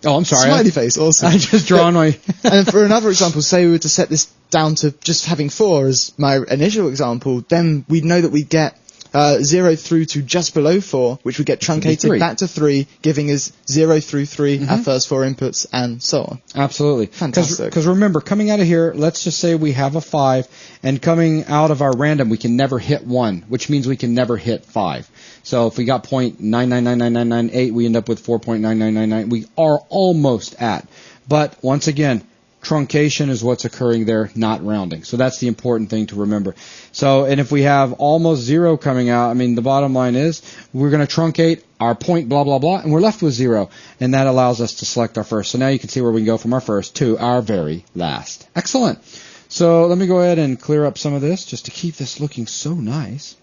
Oh, I'm sorry. Smiley face, awesome. I just drawn my... And for another example, say we were to set this down to just having 4 as my initial example, then we'd know that we'd get 0 through to just below 4, which would get truncated back to 3, giving us 0 through 3, our first 4 inputs, and so on. Absolutely. Fantastic. Because remember, coming out of here, let's just say we have a 5, and coming out of our random, we can never hit 1, which means we can never hit 5. So if we got 0.9999998, we end up with 4.9999. We are almost at. But once again, truncation is what's occurring there, not rounding. So that's the important thing to remember. So, and if we have almost 0 coming out, I mean, the bottom line is we're going to truncate our point blah, blah, blah, and we're left with 0. And that allows us to select our first. So now you can see where we can go from our first to our very last. Excellent. So let me go ahead and clear up some of this just to keep this looking so nice.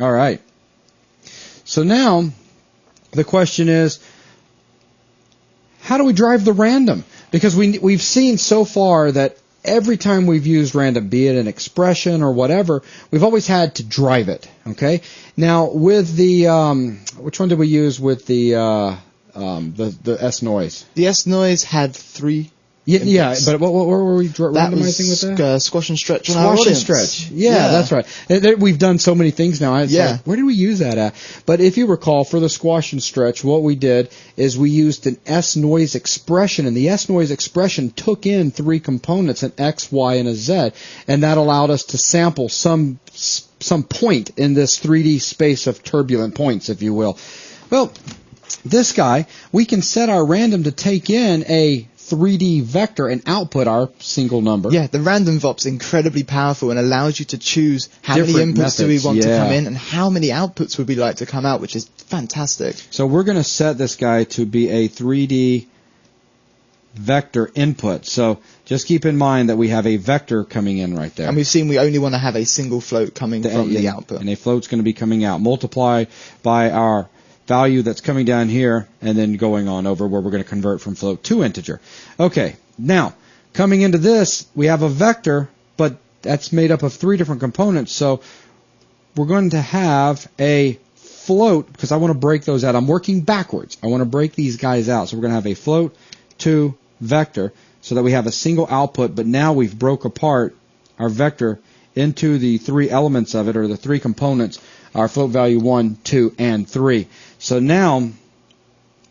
All right. So now the question is, how do we drive the random? Because we've seen so far that every time we've used random, be it an expression or whatever, we've always had to drive it. Okay. Now with the which one did we use with the S noise? The S noise had 3. Yeah, but what were we randomizing with that? Squash and stretch. Squash and stretch. Yeah, that's right. We've done so many things now. Like, where did we use that at? But if you recall, for the squash and stretch, what we did is we used an S noise expression, and the S noise expression took in 3 components, an X, Y, and a Z, and that allowed us to sample some point in this 3D space of turbulent points, if you will. Well, this guy, we can set our random to take in a 3D vector and output our single number. Yeah, the random VOP's incredibly powerful and allows you to choose how many inputs do we want to come in and how many outputs would we like to come out, which is fantastic. So we're going to set this guy to be a 3D vector input. So just keep in mind that we have a vector coming in right there. And we've seen we only want to have a single float coming from the output. And a float's going to be coming out. Multiply by our value that's coming down here and then going on over where we're going to convert from float to integer. Okay, now coming into this, we have a vector, but that's made up of 3 different components. So we're going to have a float, because I want to break those out. I'm working backwards. I want to break these guys out. So we're going to have a float to vector so that we have a single output, but now we've broke apart our vector into the three elements of it, or the three components, our float value 1, 2, and 3. So now,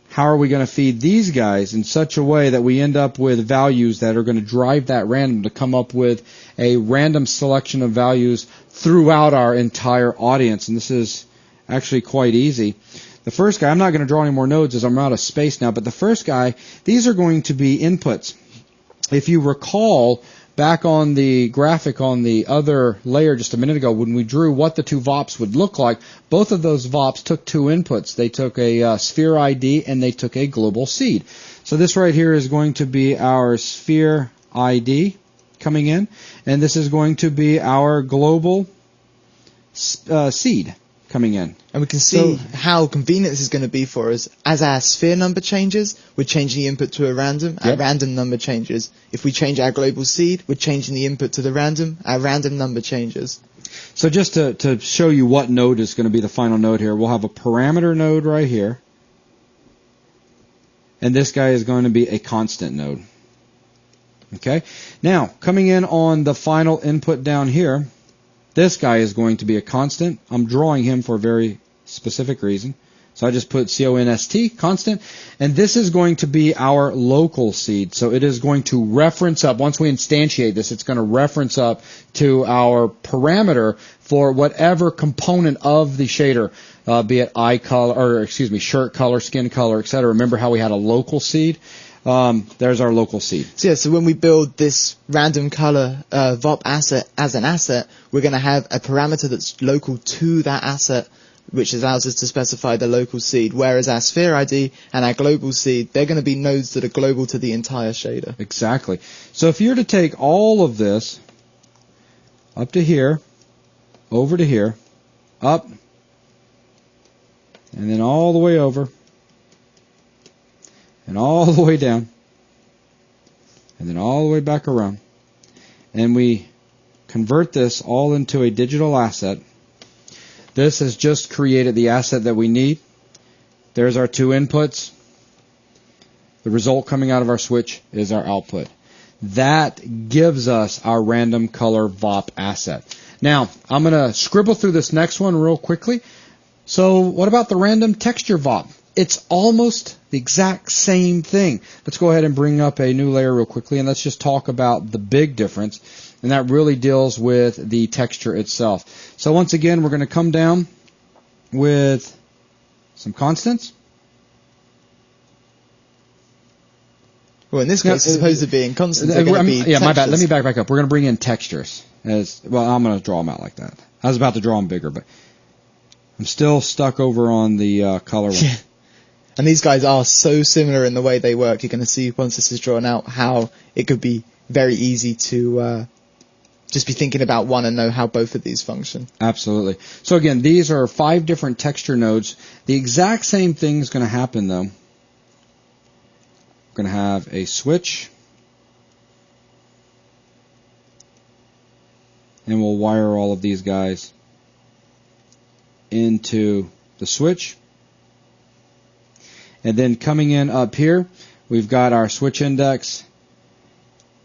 how are we going to feed these guys in such a way that we end up with values that are going to drive that random to come up with a random selection of values throughout our entire audience? And this is actually quite easy. The first guy, I'm not going to draw any more nodes as I'm out of space now, but the first guy, these are going to be inputs. If you recall, back on the graphic on the other layer just a minute ago, when we drew what the two VOPs would look like, both of those VOPs took two inputs. They took a sphere ID and they took a global seed. So this right here is going to be our sphere ID coming in, and this is going to be our global seed coming in. And we can see how convenient this is going to be for us. As our sphere number changes, we're changing the input to a random. Our random number changes. If we change our global seed, we're changing the input to the random. Our random number changes. So just to show you what node is going to be the final node here, we'll have a parameter node right here. And this guy is going to be a constant node. Okay? Now, coming in on the final input down here, this guy is going to be a constant. I'm drawing him for a very specific reason. So I just put CONST, constant. And this is going to be our local seed. So it is going to reference up, once we instantiate this, it's going to reference up to our parameter for whatever component of the shader, be it eye color, or excuse me, shirt color, skin color, etc. Remember how we had a local seed? There's our local seed. So when we build this random color VOP asset as an asset, we're going to have a parameter that's local to that asset, which allows us to specify the local seed, whereas our sphere ID and our global seed, they're going to be nodes that are global to the entire shader. Exactly. So if you're to take all of this up to here, over to here, up, and then all the way over, and all the way down, and then all the way back around, and we convert this all into a digital asset. This has just created the asset that we need. There's our two inputs. The result coming out of our switch is our output. That gives us our random color VOP asset. Now, I'm going to scribble through this next one real quickly. So what about the random texture VOP? It's almost the exact same thing. Let's go ahead and bring up a new layer real quickly, and let's just talk about the big difference, and that really deals with the texture itself. So once again, we're going to come down with some constants. Well, in this case, as opposed to being constants, they're going to be textures. My bad. Let me back up. We're going to bring in textures. Well, I'm going to draw them out like that. I was about to draw them bigger, but I'm still stuck over on the color one. Yeah. And these guys are so similar in the way they work. You're going to see once this is drawn out how it could be very easy to just be thinking about one and know how both of these function. Absolutely. So again, these are 5 different texture nodes. The exact same thing is going to happen though. We're going to have a switch, and we'll wire all of these guys into the switch. And then coming in up here, we've got our switch index,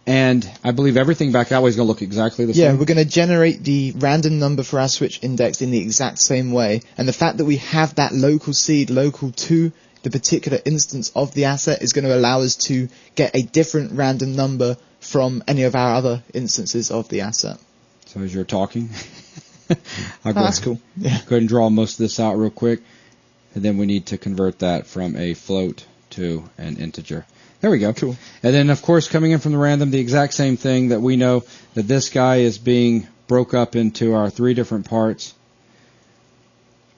and I believe everything back that way is going to look exactly the same. Yeah, we're going to generate the random number for our switch index in the exact same way. And the fact that we have that local seed local to the particular instance of the asset is going to allow us to get a different random number from any of our other instances of the asset. So as you're talking, that's cool. Yeah. Go ahead and draw most of this out real quick, and then we need to convert that from a float to an integer. There we go. Cool. And then, of course, coming in from the random, the exact same thing that we know that this guy is being broke up into our 3 different parts,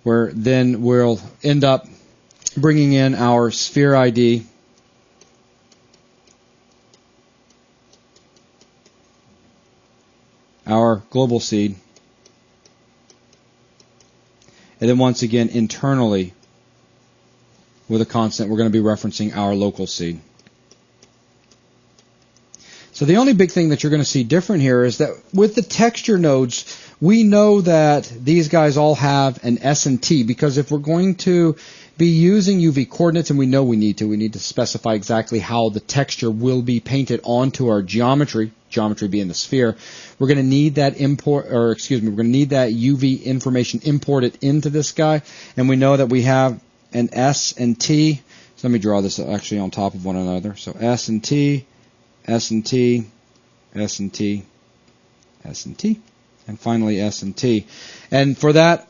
where then we'll end up bringing in our sphere ID, our global seed, and then once again internally with a constant we're going to be referencing our local seed. So the only big thing that you're going to see different here is that with the texture nodes, we know that these guys all have an S and T, because if we're going to be using UV coordinates, and we know we need to specify exactly how the texture will be painted onto our geometry being the sphere. We're going to need that we're going to need that UV information imported into this guy, and we know that we have an S and T. So let me draw this actually on top of one another. So S and T, S and T, S and T, S and T, and finally S and T. And for that,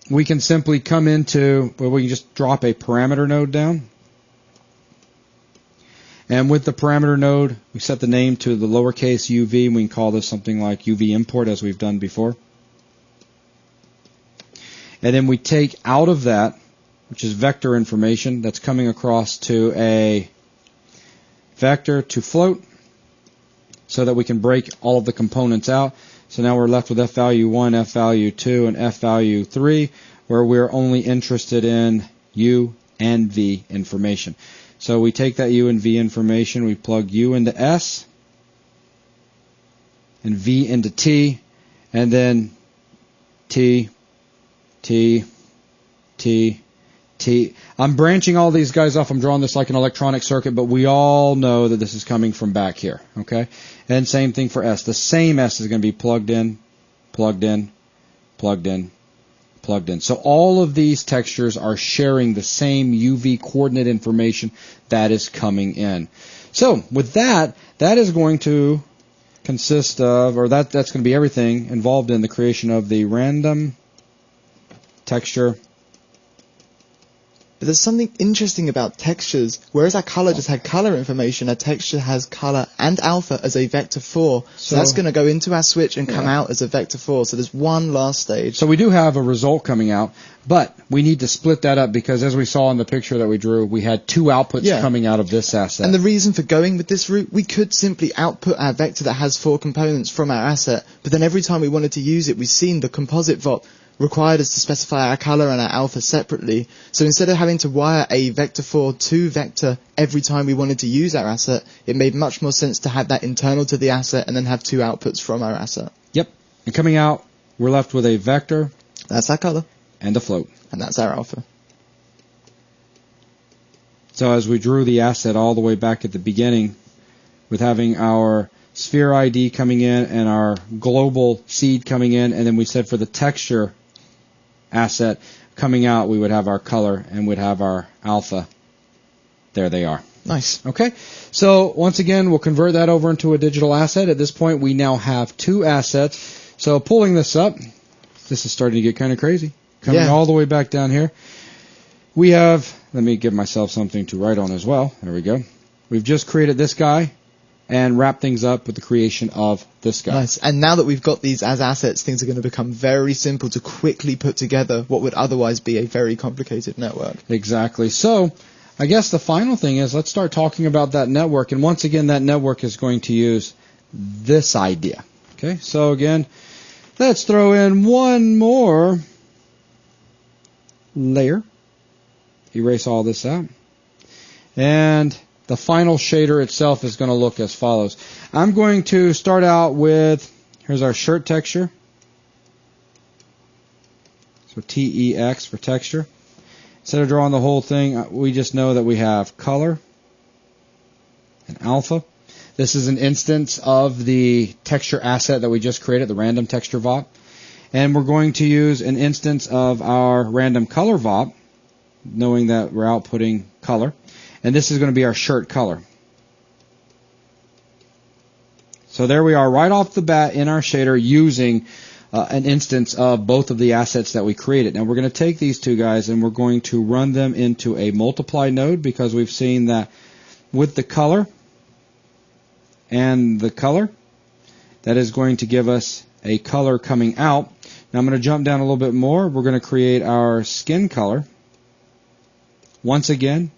we can simply come into, well, we can just drop a parameter node down. And with the parameter node, we set the name to the lowercase uv, and we can call this something like UV import, as we've done before. And then we take out of that, which is vector information that's coming across to a vector to float, so that we can break all of the components out. So now we're left with f value 1, f value 2, and f value 3, where we're only interested in u and v information. So we take that u and v information, we plug u into s, and v into t, and then t, t, t, T. I'm branching all these guys off. I'm drawing this like an electronic circuit, but we all know that this is coming from back here. Okay? And same thing for S. The same S is going to be plugged in, plugged in, plugged in, plugged in. So all of these textures are sharing the same UV coordinate information that is coming in. So with that, that is going to consist of, or that's going to be everything involved in the creation of the random texture. But there's something interesting about textures. Whereas our color just had color information, a texture has color and alpha as a vector 4. So that's going to go into our switch and come out as a vector 4. So there's one last stage. So we do have a result coming out, but we need to split that up, because as we saw in the picture that we drew, we had two outputs coming out of this asset. And the reason for going with this route, we could simply output our vector that has 4 components from our asset, but then every time we wanted to use it, we've seen the composite VOP required us to specify our color and our alpha separately. So instead of having to wire a vector 4 to vector every time we wanted to use our asset, it made much more sense to have that internal to the asset and then have 2 outputs from our asset. Yep. And coming out, we're left with a vector. That's our color. And a float. And that's our alpha. So as we drew the asset all the way back at the beginning, with having our sphere ID coming in and our global seed coming in, and then we said for the texture asset coming out, we would have our color and would have our alpha. There they are. Nice. Okay. So once again, we'll convert that over into a digital asset. At this point, we now have 2 assets. So pulling this up, this is starting to get kind of crazy. Coming all the way back down here, we have, let me give myself something to write on as well. There we go. We've just created this guy and wrap things up with the creation of this guy. Nice. And now that we've got these as assets, things are going to become very simple to quickly put together what would otherwise be a very complicated network. Exactly. So I guess the final thing is, let's start talking about that network. And once again, that network is going to use this idea. Okay, so again, let's throw in one more layer. Erase all this out. And the final shader itself is going to look as follows. I'm going to start out with, here's our shirt texture. So TEX for texture. Instead of drawing the whole thing, we just know that we have color and alpha. This is an instance of the texture asset that we just created, the random texture VOP. And we're going to use an instance of our random color VOP, knowing that we're outputting color. And this is going to be our shirt color. So there we are right off the bat in our shader using an instance of both of the assets that we created. Now we're going to take these 2 guys and we're going to run them into a multiply node, because we've seen that with the color and the color, that is going to give us a color coming out. Now I'm going to jump down a little bit more. We're going to create our skin color. Once again,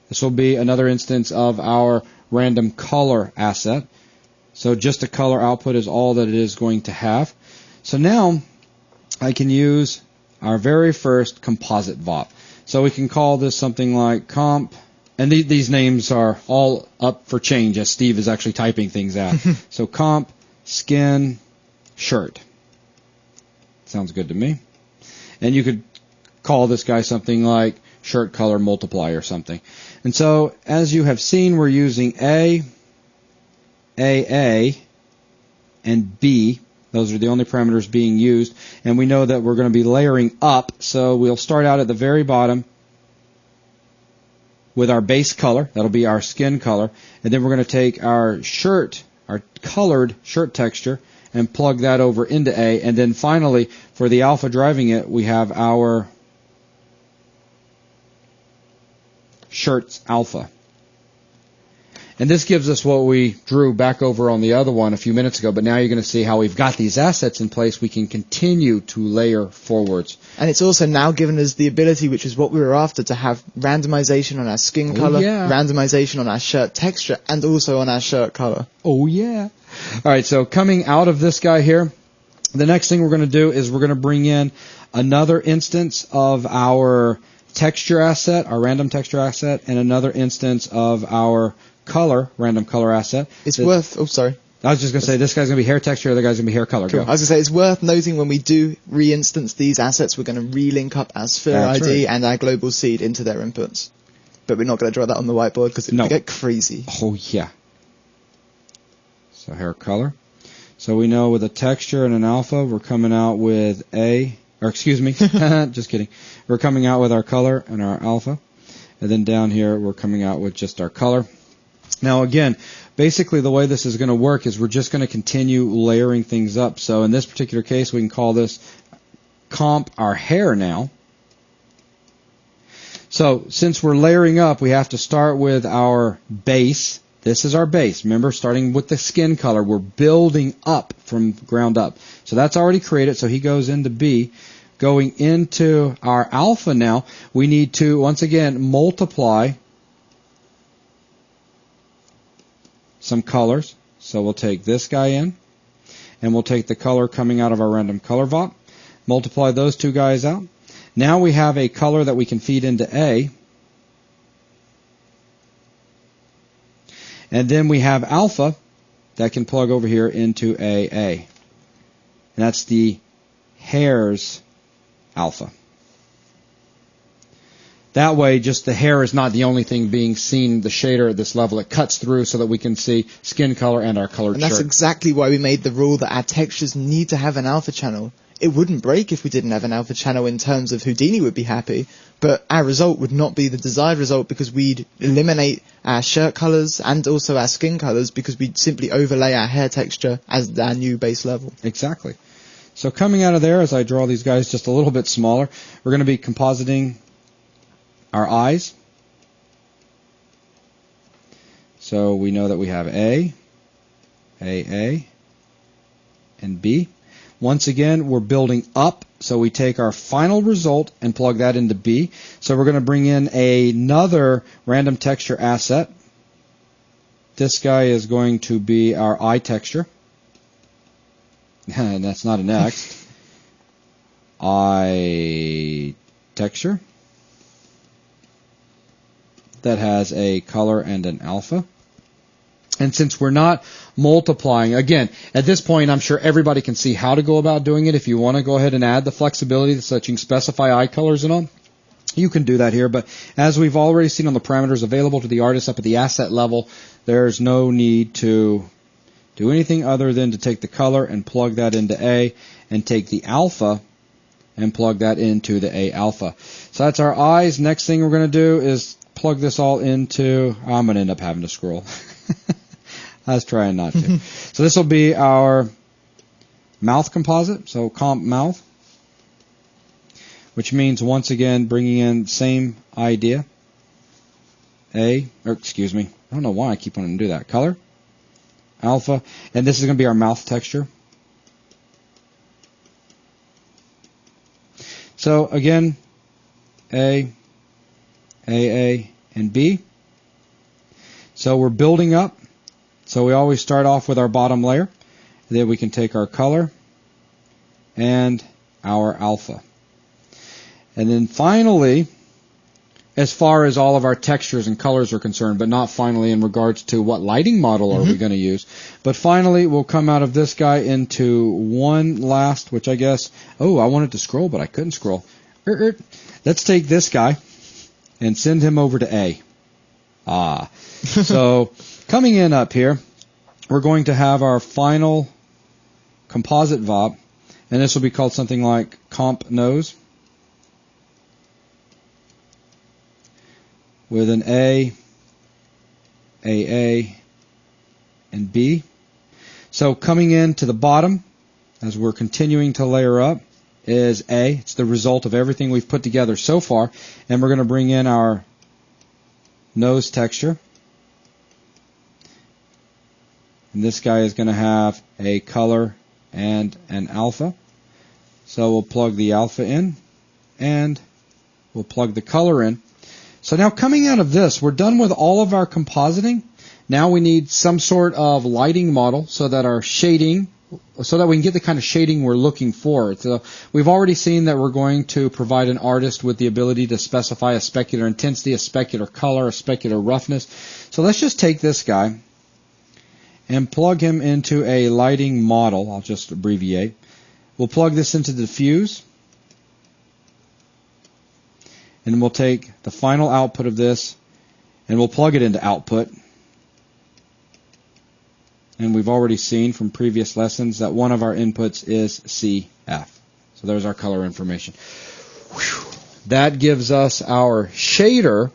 this will be another instance of our random color asset. So just a color output is all that it is going to have. So now I can use our very first composite VOP. So we can call this something like comp And these names are all up for change as Steve is actually typing things out. So comp, skin, shirt. Sounds good to me. And you could call this guy something like shirt color multiply or something. And so as you have seen, we're using A, and B. Those are the only parameters being used. And we know that we're going to be layering up. So we'll start out at the very bottom with our base color. That'll be our skin color. And then we're going to take our shirt, our colored shirt texture, and plug that over into A. And then finally, for the alpha driving it, we have our shirt's alpha. And this gives us what we drew back over on the other one a few minutes ago, but now you're going to see how we've got these assets in place. We can continue to layer forwards. And it's also now given us the ability, which is what we were after, to have randomization on our skin color, randomization on our shirt texture, and also on our shirt color. Oh, yeah. All right, so coming out of this guy here, the next thing we're going to do is we're going to bring in another instance of our texture asset, our random texture asset, and another instance of our color, random color asset. It's worth, oh, sorry. I was just going to say, this guy's going to be hair texture, the other guy's going to be hair color. Cool. Go. I was going to say, it's worth noting when we do re-instance these assets, we're going to relink up our sphere ID and our global seed into their inputs. But we're not going to draw that on the whiteboard because it would get crazy. Oh, yeah. So hair color. So we know with a texture and an alpha, we're coming out with just kidding. We're coming out with our color and our alpha. And then down here, we're coming out with just our color. Now again, basically the way this is going to work is we're just going to continue layering things up. So in this particular case, we can call this comp our hair now. So since we're layering up, we have to start with our base. This is our base. Remember, starting with the skin color, we're building up from ground up. So that's already created, so he goes into B. Going into our alpha now, we need to, once again, multiply some colors. So we'll take this guy in, and we'll take the color coming out of our random color VOP, multiply those two guys out. Now we have a color that we can feed into A. And then we have alpha that can plug over here into AA. And that's the hair's alpha. That way, just the hair is not the only thing being seen, the shader at this level. It cuts through so that we can see skin color and our colored shirt. And that's exactly why we made the rule that our textures need to have an alpha channel. It wouldn't break if we didn't have an alpha channel in terms of Houdini would be happy, but our result would not be the desired result because we'd eliminate our shirt colors and also our skin colors because we'd simply overlay our hair texture as our new base level. Exactly. So coming out of there, as I draw these guys just a little bit smaller, we're going to be compositing our eyes. So we know that we have A, AA, and B. Once again, we're building up, so we take our final result and plug that into B. So we're going to bring in another random texture asset. This guy is going to be our eye texture. And that's not an X. Eye texture. That has a color and an alpha. And since we're not multiplying, again, at this point, I'm sure everybody can see how to go about doing it. If you want to go ahead and add the flexibility so that you can specify eye colors and all, you can do that here. But as we've already seen on the parameters available to the artist up at the asset level, there's no need to do anything other than to take the color and plug that into A, and take the alpha and plug that into the A alpha. So that's our eyes. Next thing we're going to do is plug this all into, I'm going to end up having to scroll. I was trying not to. So this will be our mouth composite, so comp mouth, which means once again bringing in same idea. I don't know why I keep wanting to do that. Color, alpha, and this is going to be our mouth texture. So again, A, AA, and B. So we're building up. So we always start off with our bottom layer. Then we can take our color and our alpha. And then finally, as far as all of our textures and colors are concerned, but not finally in regards to what lighting model are we going to use. But finally, we'll come out of this guy into one last, which I guess, oh, I wanted to scroll, but I couldn't scroll. Let's take this guy and send him over to A. So coming in up here, we're going to have our final composite VOP, and this will be called something like comp nose, with an A, and B. So coming in to the bottom, as we're continuing to layer up, is A. It's the result of everything we've put together so far. And we're going to bring in our nose texture. And this guy is going to have a color and an alpha. So we'll plug the alpha in, and we'll plug the color in. So now coming out of this, we're done with all of our compositing. Now we need some sort of lighting model so that our shading, so that we can get the kind of shading we're looking for. So we've already seen that we're going to provide an artist with the ability to specify a specular intensity, a specular color, a specular roughness. So let's just take this guy and plug him into a lighting model. I'll just abbreviate. We'll plug this into diffuse. And we'll take the final output of this, and we'll plug it into output. And we've already seen from previous lessons that one of our inputs is CF. So there's our color information. Whew. That gives us our shader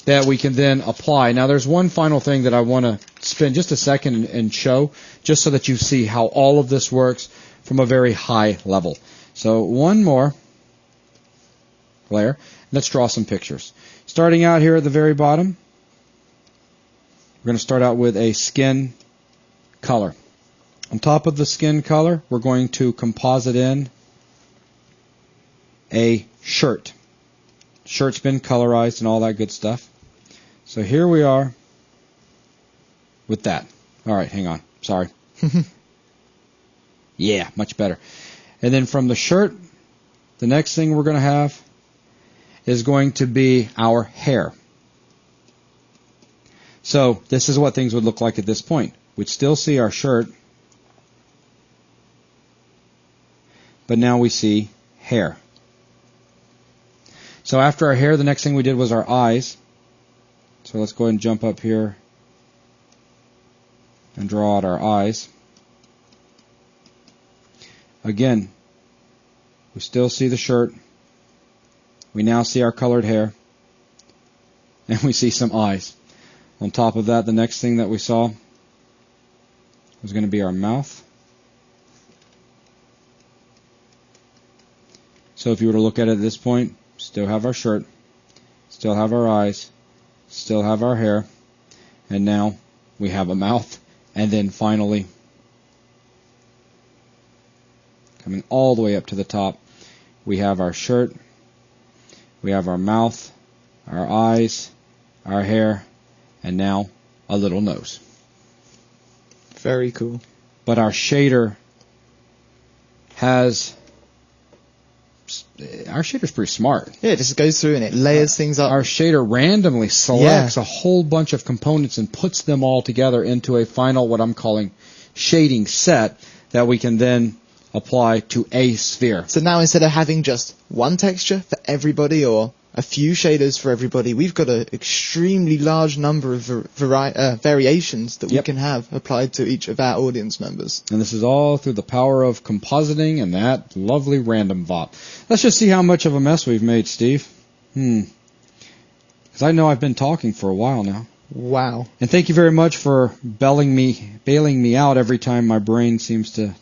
that we can then apply. Now there's one final thing that I want to spend just a second and show, just so that you see how all of this works from a very high level. So one more layer. Let's draw some pictures. Starting out here at the very bottom, we're going to start out with a skin color. On top of the skin color, we're going to composite in a shirt. Shirt's been colorized and all that good stuff. So here we are with that. All right, hang on. Sorry. Yeah, much better. And then from the shirt, the next thing we're going to have is going to be our hair. So this is what things would look like at this point. We'd still see our shirt, but now we see hair. So after our hair, the next thing we did was our eyes. So let's go ahead and jump up here and draw out our eyes. Again, we still see the shirt. We now see our colored hair, and we see some eyes. On top of that, the next thing that we saw was going to be our mouth. So if you were to look at it at this point, still have our shirt, still have our eyes, still have our hair, and now we have a mouth. And then finally, coming all the way up to the top, we have our shirt, we have our mouth, our eyes, our hair, and now a little nose. Very cool. But our shader has... Our shader's pretty smart. Yeah, it just goes through and it layers things up. Our shader randomly selects a whole bunch of components and puts them all together into a final, what I'm calling, shading set that we can then apply to a sphere. So now instead of having just one texture for everybody or a few shaders for everybody, we've got an extremely large number of variations that we can have applied to each of our audience members. And this is all through the power of compositing and that lovely random VOP. Let's just see how much of a mess we've made, Steve. Because I know I've been talking for a while now. Wow. And thank you very much for bailing me out every time my brain seems to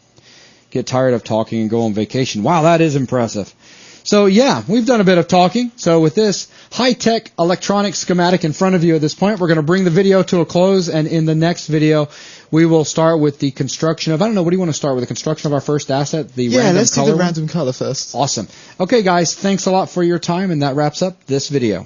get tired of talking and go on vacation. Wow, that is impressive. So yeah, we've done a bit of talking. So with this high-tech electronic schematic in front of you at this point, we're going to bring the video to a close. And in the next video, we will start with the construction of, I don't know, what do you want to start with? The construction of our first asset, the random color? Yeah, let's do the random color first. Awesome. Okay, guys, thanks a lot for your time. And that wraps up this video.